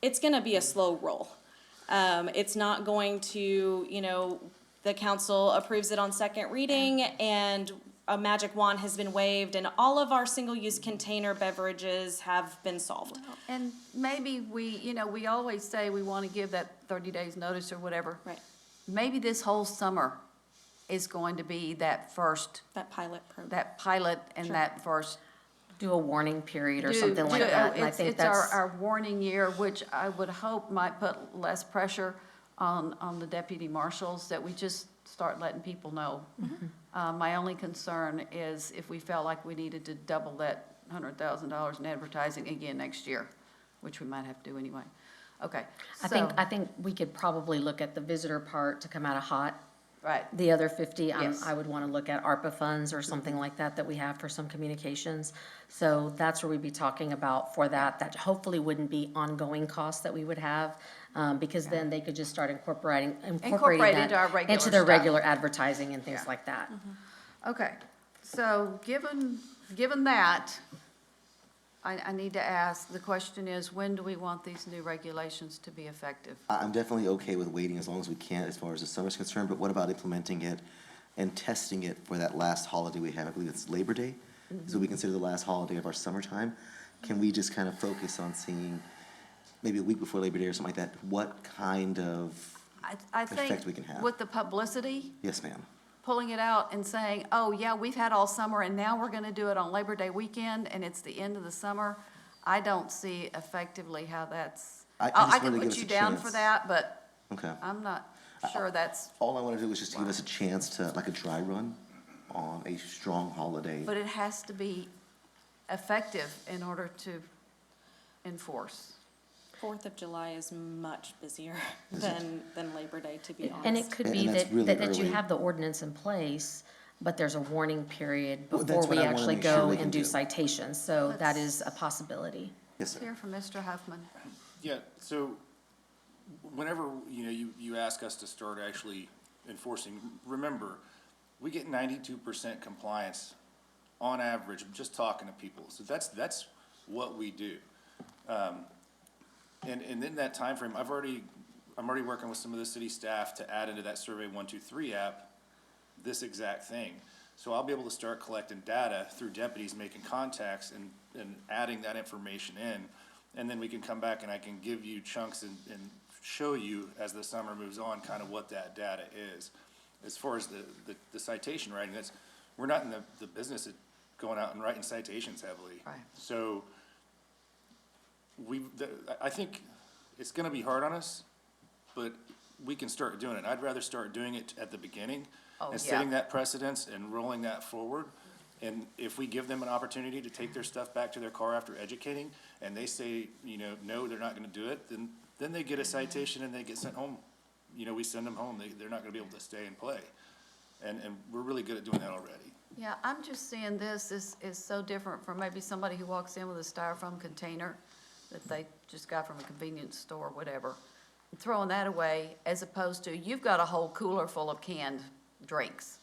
it's gonna be a slow roll. It's not going to, the council approves it on second reading and a magic wand has been waved and all of our single-use container beverages have been solved. And maybe we always say we want to give that 30 days notice or whatever. Right. Maybe this whole summer is going to be that first, That pilot program. that pilot and Sure. that first. Do a warning period or something like that, and I think It's our, that's, our warning year, which I would hope might put less pressure on the deputy marshals, that we just start letting people know. My only concern is if we felt like we needed to double that $100,000 in advertising again next year, which we might have to do anyway. Okay, I so, think we could probably look at the visitor part to come out of hot. right, The other 50, Yes. I would want to look at ARPA funds or something like that we have for some communications. So that's where we'd be talking about for that hopefully wouldn't be ongoing costs that we would have, because then they could just start incorporating Incorporate that into our regular into their stuff. regular advertising and things Yeah. like that. okay. So given that, I need to ask, the question is, when do we want these new regulations to be effective? I'm definitely okay with waiting as long as we can as far as the summer's concerned, but what about implementing it and testing it for that last holiday we have? I believe it's Labor Day, so we consider the last holiday of our summertime. Can we just kind of focus on seeing, maybe a week before Labor Day or something like that, what kind of, I think Effect we can have. with the publicity, yes, ma'am? pulling it out and saying, oh, yeah, we've had all summer and now we're gonna do it on Labor Day weekend and it's the end of the summer, I don't see effectively how that's, I just I wanted can to give put us you a down for chance. that, but Okay. I'm not sure that's, All I want to do is just give us a chance to, like a dry run on a strong holiday. but it has to be effective in order to enforce. 4th of July is much busier than Labor Day, to be honest. And it could And be that's that, really that you early. have the ordinance in place, but there's a warning period Well, before that's what we I wanna actually make sure go we can and do do. citations. So that is a possibility. Yes, sir. Hear from Mr. Huffman. Yeah, so whenever, you ask us to start actually enforcing, remember, we get 92% compliance on average, I'm just talking to people. So that's what we do. And in that timeframe, I've already I'm already working with some of the city staff to add into that Survey 123 app this exact thing. So I'll be able to start collecting data through deputies making contacts and adding that information in. And then we can come back and I can give you chunks and show you as the summer moves on kind of what that data is. As far as the citation writing, we're not in the business of going out and writing citations heavily. Right. So I think it's gonna be hard on us, but we can start doing it. I'd rather start doing it at the beginning Oh, and yeah. setting that precedence and rolling that forward. And if we give them an opportunity to take their stuff back to their car after educating, and they say, no, they're not gonna do it, then they get a citation and they get sent home. We send them home. They're not gonna be able to stay and play. And we're really good at doing that already. Yeah, I'm just seeing this is so different from maybe somebody who walks in with a styrofoam container that they just got from a convenience store, whatever, throwing that away, as opposed to, you've got a whole cooler full of canned drinks.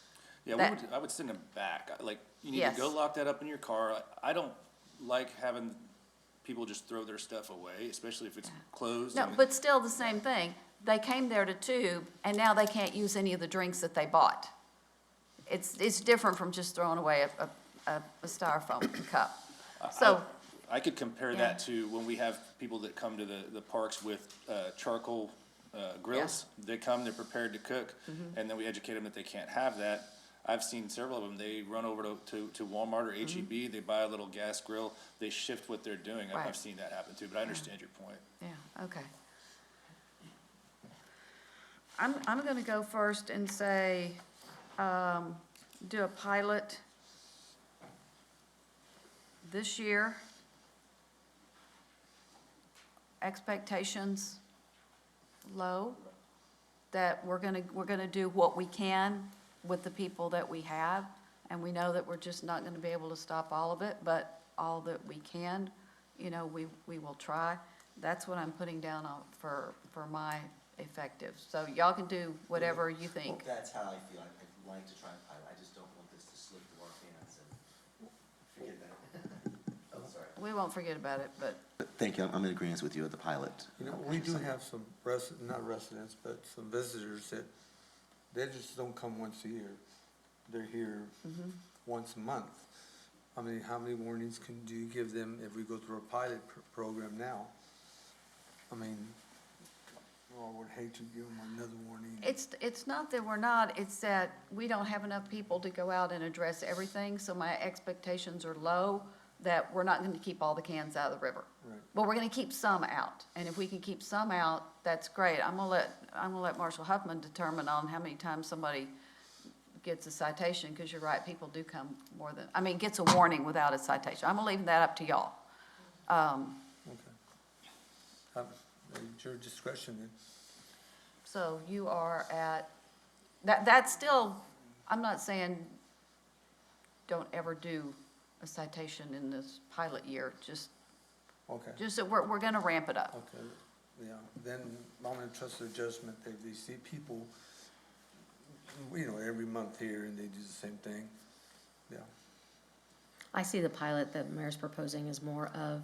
Yeah, I would send them back. Like, you need Yes. to go lock that up in your car. I don't like having people just throw their stuff away, especially if it's closed. No, but still the same thing. They came there to tube, and now they can't use any of the drinks that they bought. It's different from just throwing away a styrofoam cup. So, I could compare that to when we have people that come to the parks with charcoal grills. They come, they're prepared to cook, and then we educate them that they can't have that. I've seen several of them, they run over to Walmart or HEB, they buy a little gas grill, they shift what they're doing. Right. I've seen that happen too, but I understand your point. yeah, okay. I'm gonna go first and say, do a pilot this year. Expectations low, that we're gonna do what we can with the people that we have, and we know that we're just not gonna be able to stop all of it, but all that we can, we will try. That's what I'm putting down for my effective. So y'all can do whatever you think. That's how I feel. I'd like to try and pilot. I just don't want this to slip through our hands and forget that. Oh, sorry. We won't forget about it, but Thank you. I'm in agreement with you at the pilot. We do have some not residents, but some visitors that, they just don't come once a year. They're here once a month. How many warnings do you give them if we go through a pilot program now? I would hate to give them another warning. it's not that we're not, it's that we don't have enough people to go out and address everything, so my expectations are low, that we're not gonna keep all the cans out of the river. Right. But we're gonna keep some out, and if we can keep some out, that's great. I'm gonna let Marshall Huffman determine on how many times somebody gets a citation, because you're right, people do come gets a warning without a citation. I'm gonna leave that up to y'all. Okay. It's your discretion then. So you are at, that's still, I'm not saying don't ever do a citation in this pilot year, just Okay. that we're gonna ramp it up. Okay, yeah, then I'm gonna trust their judgment. They see people, every month here, and they do the same thing. Yeah. I see the pilot that Mayor's proposing is more of,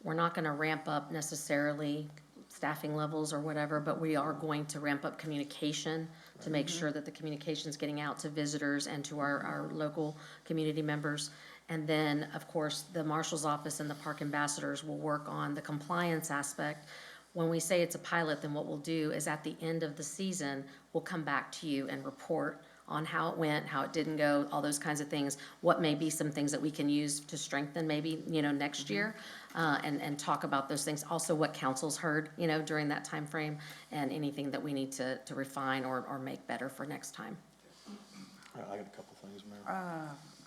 we're not gonna ramp up necessarily staffing levels or whatever, but we are going to ramp up communication to make sure that the communication's getting out to visitors and to our local community members. And then, of course, the marshal's office and the park ambassadors will work on the compliance aspect. When we say it's a pilot, then what we'll do is at the end of the season, we'll come back to you and report on how it went, how it didn't go, all those kinds of things. What may be some things that we can use to strengthen maybe, next year, and talk about those things. Also what council's heard, during that time frame, and anything that we need to refine or make better for next time. I got a couple things, Mayor.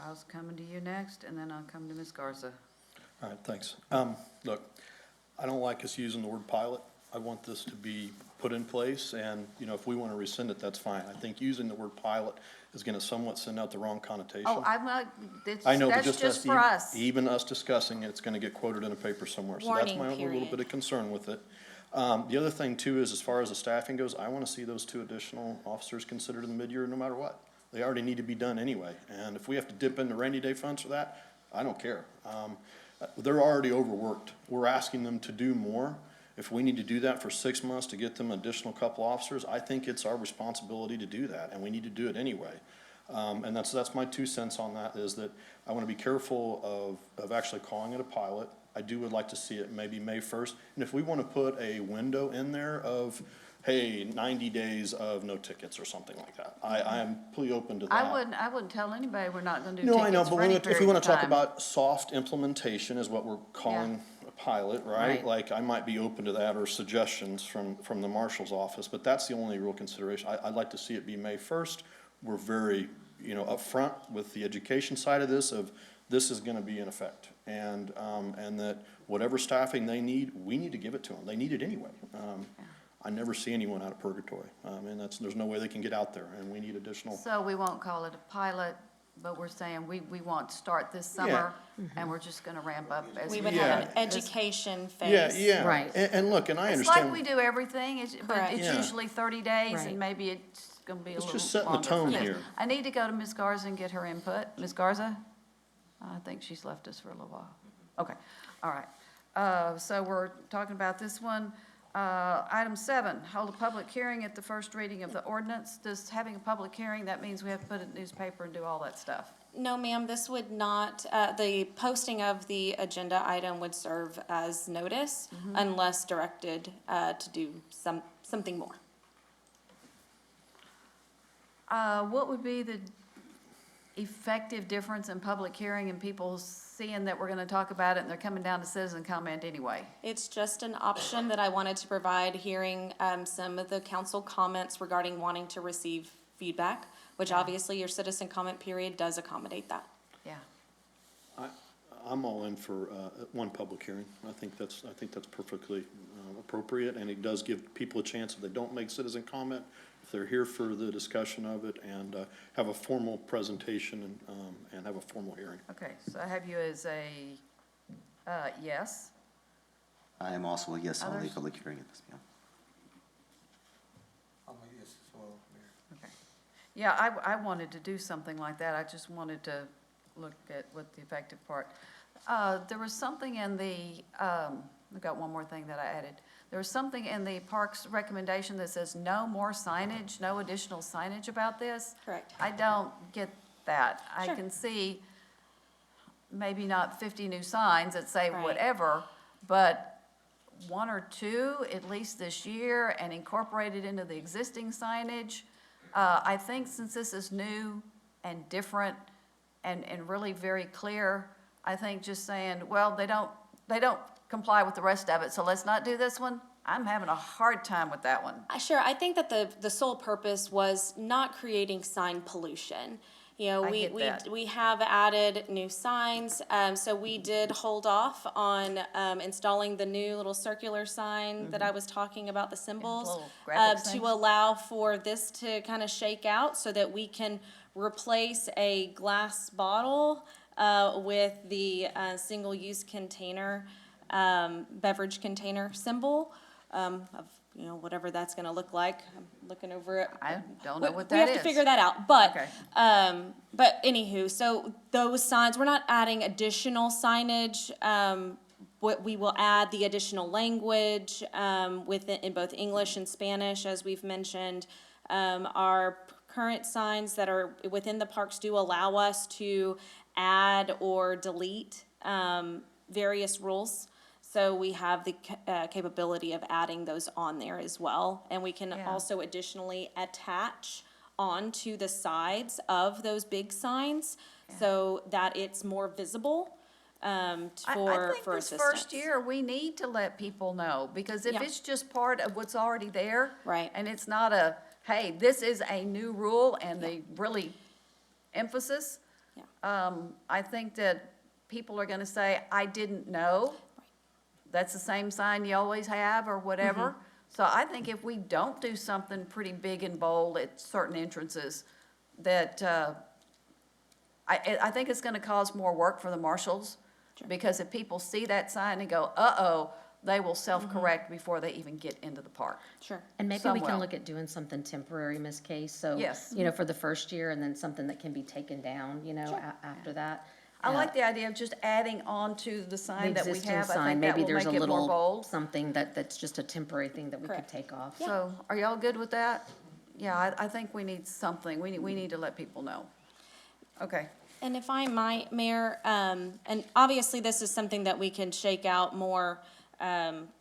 I was coming to you next, and then I'll come to Ms. Garza. All right, thanks. Look, I don't like us using the word pilot. I want this to be put in place, and, if we want to rescind it, that's fine. I think using the word pilot is going to somewhat send out the wrong connotation. Oh, I'm not, I know, but that's just us, for us. even us discussing it, it's going to get quoted in a paper somewhere. So that's Warning my only little period. bit of concern with it. The other thing too is, as far as the staffing goes, I want to see those 2 additional officers considered in the mid-year no matter what. They already need to be done anyway, and if we have to dip into rainy day funds for that, I don't care. They're already overworked. We're asking them to do more, If we need to do that for 6 months to get them additional couple officers, I think it's our responsibility to do that, and we need to do it anyway. And that's my 2 cents on that, is that I want to be careful of actually calling it a pilot. I would like to see it maybe May 1st. And if we want to put a window in there of, hey, 90 days of no tickets or something like that, I am completely open to that. I wouldn't tell anybody we're not gonna do No, I know, tickets but for any if we period want of to talk time. about soft implementation is what we're calling a pilot, right? Right. Like, I might be open to that, or suggestions from the marshal's office, but that's the only real consideration. I'd like to see it be May 1st. We're very, upfront with the education side of this is gonna be in effect. And that whatever staffing they need, we need to give it to them. They need it anyway. I never see anyone out of purgatory. And there's no way they can get out there, and we need additional. So we won't call it a pilot, but we're saying we want to start this summer, and we're just gonna ramp up as We we would go. have an education Yeah, phase. yeah. Right. And look, and I It's understand. like we do everything, but Correct. it's Yeah. usually 30 days, Right. and maybe it's gonna be a It's little just setting the longer tone for this. here. I need to go to Ms. Garza and get her input. Ms. Garza? I think she's left us for a little while. Okay, all right. So we're talking about this one. Item 7, hold a public hearing at the first reading of the ordinance. Does having a public hearing, that means we have to put it in the newspaper and do all that stuff? No, ma'am, this would not, the posting of the agenda item would serve as notice unless directed to do something more. What would be the effective difference in public hearing and people seeing that we're gonna talk about it and they're coming down to citizen comment anyway? It's just an option that I wanted to provide, hearing some of the council comments regarding wanting to receive feedback, which obviously your citizen comment period does accommodate that. Yeah. I'm all in for one public hearing. I think that's perfectly appropriate, and it does give people a chance, if they don't make citizen comment, if they're here for the discussion of it, and have a formal presentation and have a formal hearing. Okay, so I have you as a yes. I am also a yes on the Others? public hearing at this, ma'am. I'm a yes as well, Mayor. Okay. Yeah, I wanted to do something like that. I just wanted to look at what the effective part. There was something in the, I've got one more thing that I added. There was something in the parks recommendation that says no more signage, no additional signage about this. Correct. I don't get that. I Sure. can see maybe not 50 new signs that say Right. whatever, but 1 or 2 at least this year and incorporated into the existing signage. I think since this is new and different and really very clear, I think just saying, well, they don't comply with the rest of it, so let's not do this one. I'm having a hard time with that one. Sure, I think that the sole purpose was not creating sign pollution. I get that. We have added new signs, so we did hold off on installing the new little circular sign that I was talking about, the symbols, little graphic to things. allow for this to kind of shake out so that we can replace a glass bottle with the single-use container, beverage container symbol of, whatever that's gonna look like. I'm looking over it. I don't know what We that have is. to figure that out, but, Okay. but anywho, so those signs, we're not adding additional signage. We will add the additional language, in both English and Spanish, as we've mentioned. Our current signs that are within the parks do allow us to add or delete, various rules. So we have the capability of adding those on there as well. And we can Yeah. also additionally attach onto the sides of those big signs so that it's more visible I for think this assistance. first year, we need to let people know, because if Yeah. it's just part of what's already there. Right. And it's not hey, this is a new rule and the really emphasis. Yeah. I think that people are gonna say, I didn't know. That's the same sign you always have or whatever. Mm-hmm. So I think if we don't do something pretty big and bold at certain entrances, that, I think it's gonna cause more work for the marshals. Because if people see that sign and go, uh-oh, they will self-correct before they even get into the park. Sure. And maybe Some we can will. look at doing something temporary, Ms. Case, so, Yes. for the first year, and then something that can be taken down, after that. I like the idea of just adding on to the The sign that we existing have. I sign, think that maybe will there's a make it more little bold. something that's just a temporary thing that we could Correct. take off. So are y'all good with that? Yeah, I think we need something. We need to let people know. Okay. And if I might, Mayor, and obviously this is something that we can shake out more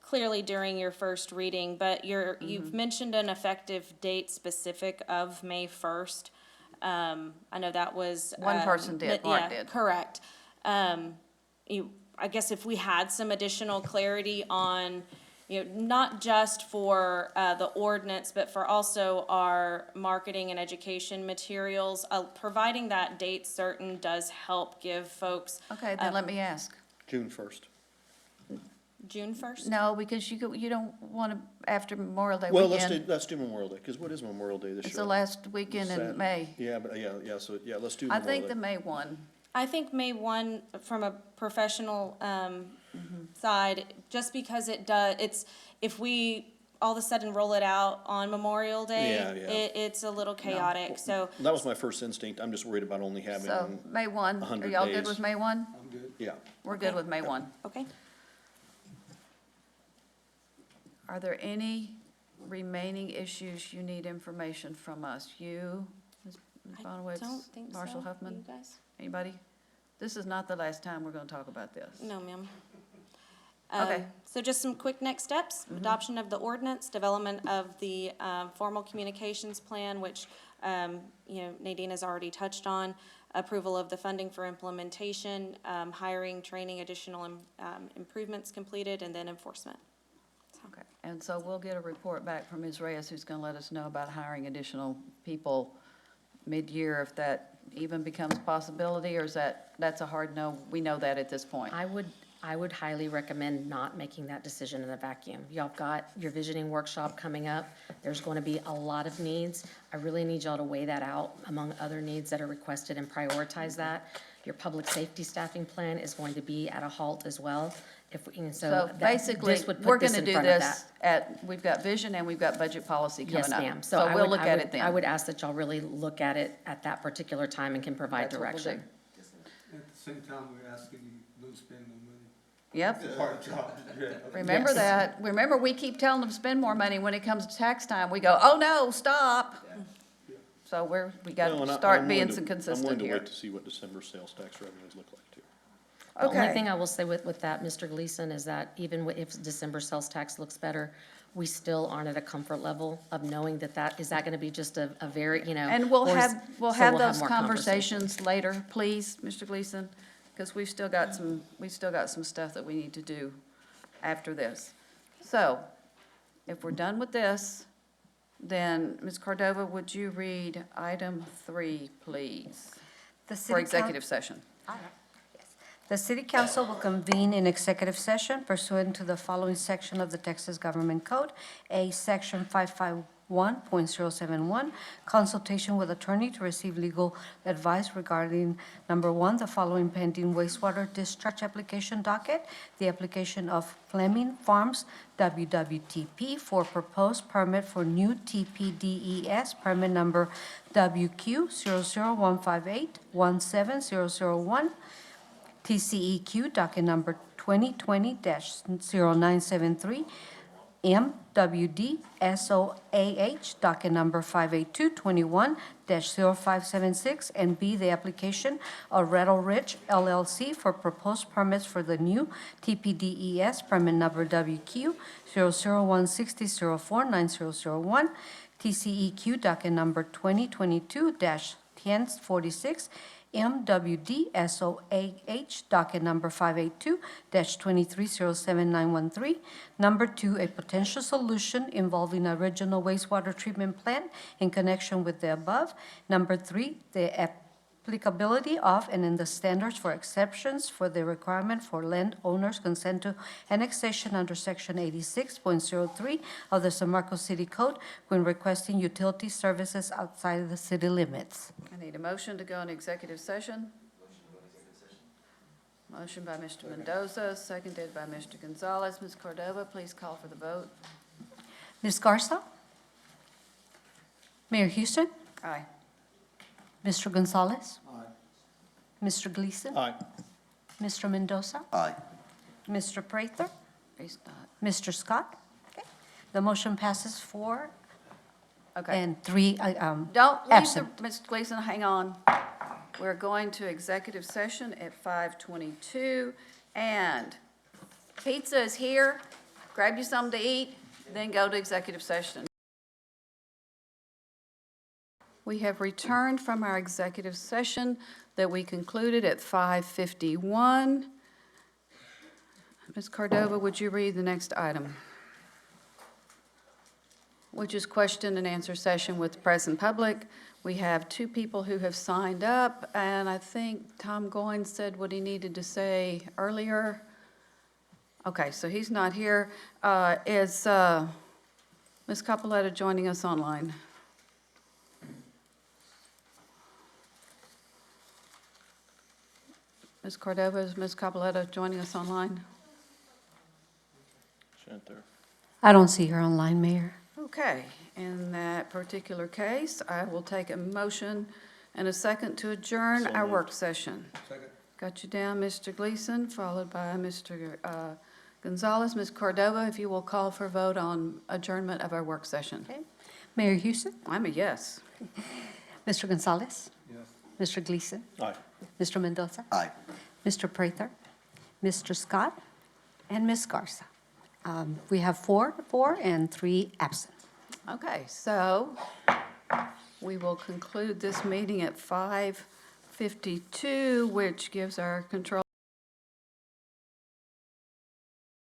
clearly during your first reading, but you've mentioned an effective date specific of May 1st. I know that was. One person did, Mark yeah, did. Correct. I guess if we had some additional clarity on, not just for the ordinance, but for also our marketing and education materials, providing that date certain does help give folks. Okay, then let me ask. June 1st. June 1st? No, because you don't want to, after Memorial Day Well, weekend. let's do Memorial Day, because what is Memorial Day this year? It's the last weekend in Sat- May. Yeah, but, so, let's do I Memorial think Day. the May one. I think May 1, from a professional side, just because if we all of a sudden roll it out on Memorial Day, Yeah, yeah. it's a little chaotic, so. That was my first instinct. I'm just worried about only So having, May one, are 100 y'all good days. with May one? yeah. We're good with May one. Okay. Are there any remaining issues you need information from us? You, Ms. I Bonowitz, don't think so. Marshall Huffman? You guys? Anybody? This is not the last time we're going to talk about this. No, ma'am. Okay. So just some quick next steps. Adoption of the ordinance, development of the formal communications plan, which, Nadine has already touched on, approval of the funding for implementation, hiring, training, additional improvements completed, and then enforcement. Okay, and so we'll get a report back from Ms. Reyes, who's going to let us know about hiring additional people mid-year, if that even becomes a possibility, or is that's a hard no? We know that at this point. I would highly recommend not making that decision in a vacuum. Y'all got your visioning workshop coming up. There's going to be a lot of needs. I really need y'all to weigh that out among other needs that are requested and prioritize that. Your public safety staffing plan is going to be at a halt as well. So basically, this would we're put going this to in do front of this that. we've got vision and we've got budget policy coming Yes, up. ma'am. So I we'll would- look I at would- it then. I would ask that y'all really look at it at that particular time and can provide That's what we'll direction. do. At the same time, we're asking you don't spend no money. Yep. Part job, yeah. Remember Yes. that. Remember, we keep telling them to spend more money. When it comes to tax time, we go, oh, no, stop. So we got Well, and to I- start I'm being willing to- some I'm consistent willing to here. wait to see what December sales tax revenues look like, too. The only Okay. thing I will say with that, Mr. Gleason, is that even if December sales tax looks better, we still aren't at a comfort level of knowing is that gonna be just a very, And we'll or is- have, we'll so have those more conversations later, please, Mr. Gleason, because we've still got some stuff that we need to do after this. So, if we're done with this, then, Ms. Cordova, would you read item 3, please, The for city executive session? The city council will convene in executive session pursuant to the following section of the Texas Government Code. A, Section 551.071, consultation with attorney to receive legal advice regarding, number one, the following pending wastewater discharge application docket, the application of Fleming Farms WWTP for proposed permit for new TPDES, permit number WQ 00158-17001, TCEQ docket number 2020-0973, MWD SOAH docket number 58221-0576, and B, the application of Rattle Ridge LLC for proposed permits for the new TPDES, permit number WQ 00160049001, TCEQ docket number 2022-1046, MWD SOAH docket number 582-2307913. Number 2, a potential solution involving a regional wastewater treatment plant in connection with the above. Number 3, the applicability of and in the standards for exceptions for the requirement for landowners' consent to annexation under Section 86.03 of the San Marcos City Code when requesting utility services outside of the city limits. I need a motion to go in executive session. Motion by Mr. Mendoza, seconded by Mr. Gonzalez. Ms. Cordova, please call for the vote. Ms. Garza? Mayor Houston? Aye. Mr. Gonzalez? Mr. Gleason? Aye. Mr. Mendoza? Aye. Mr. Prather? He's not. Mr. Scott? Okay. The motion passes 4 Okay. and 3 Don't leave absent. Ms. Gleason, hang on. We're going to executive session at 5:22, and pizza is here. Grab you something to eat, then go to executive session. We have returned from our executive session that we concluded at 5:51. Ms. Cordova, would you read the next item? Which is question and answer session with the present public. We have 2 people who have signed up, and I think Tom Goins said what he needed to say earlier. Okay, so he's not here. Is Ms. Capoletta joining us online? Ms. Cordova, is Ms. Capoletta joining us online? She ain't there. I don't see her online, Mayor. Okay, in that particular case, I will take a motion and a second to adjourn So our moved. work session. Got you down, Mr. Gleason, followed by Mr. Gonzalez. Ms. Cordova, if you will call for a vote on adjournment of our work session. Okay. Mayor Houston? I'm a yes. Mr. Gonzalez? Yes. Mr. Gleason? Aye. Mr. Mendoza? Aye. Mr. Prather? Mr. Scott? And Ms. Garza. We have 4 and 3 absent. Okay, so we will conclude this meeting at 5:52, which gives our control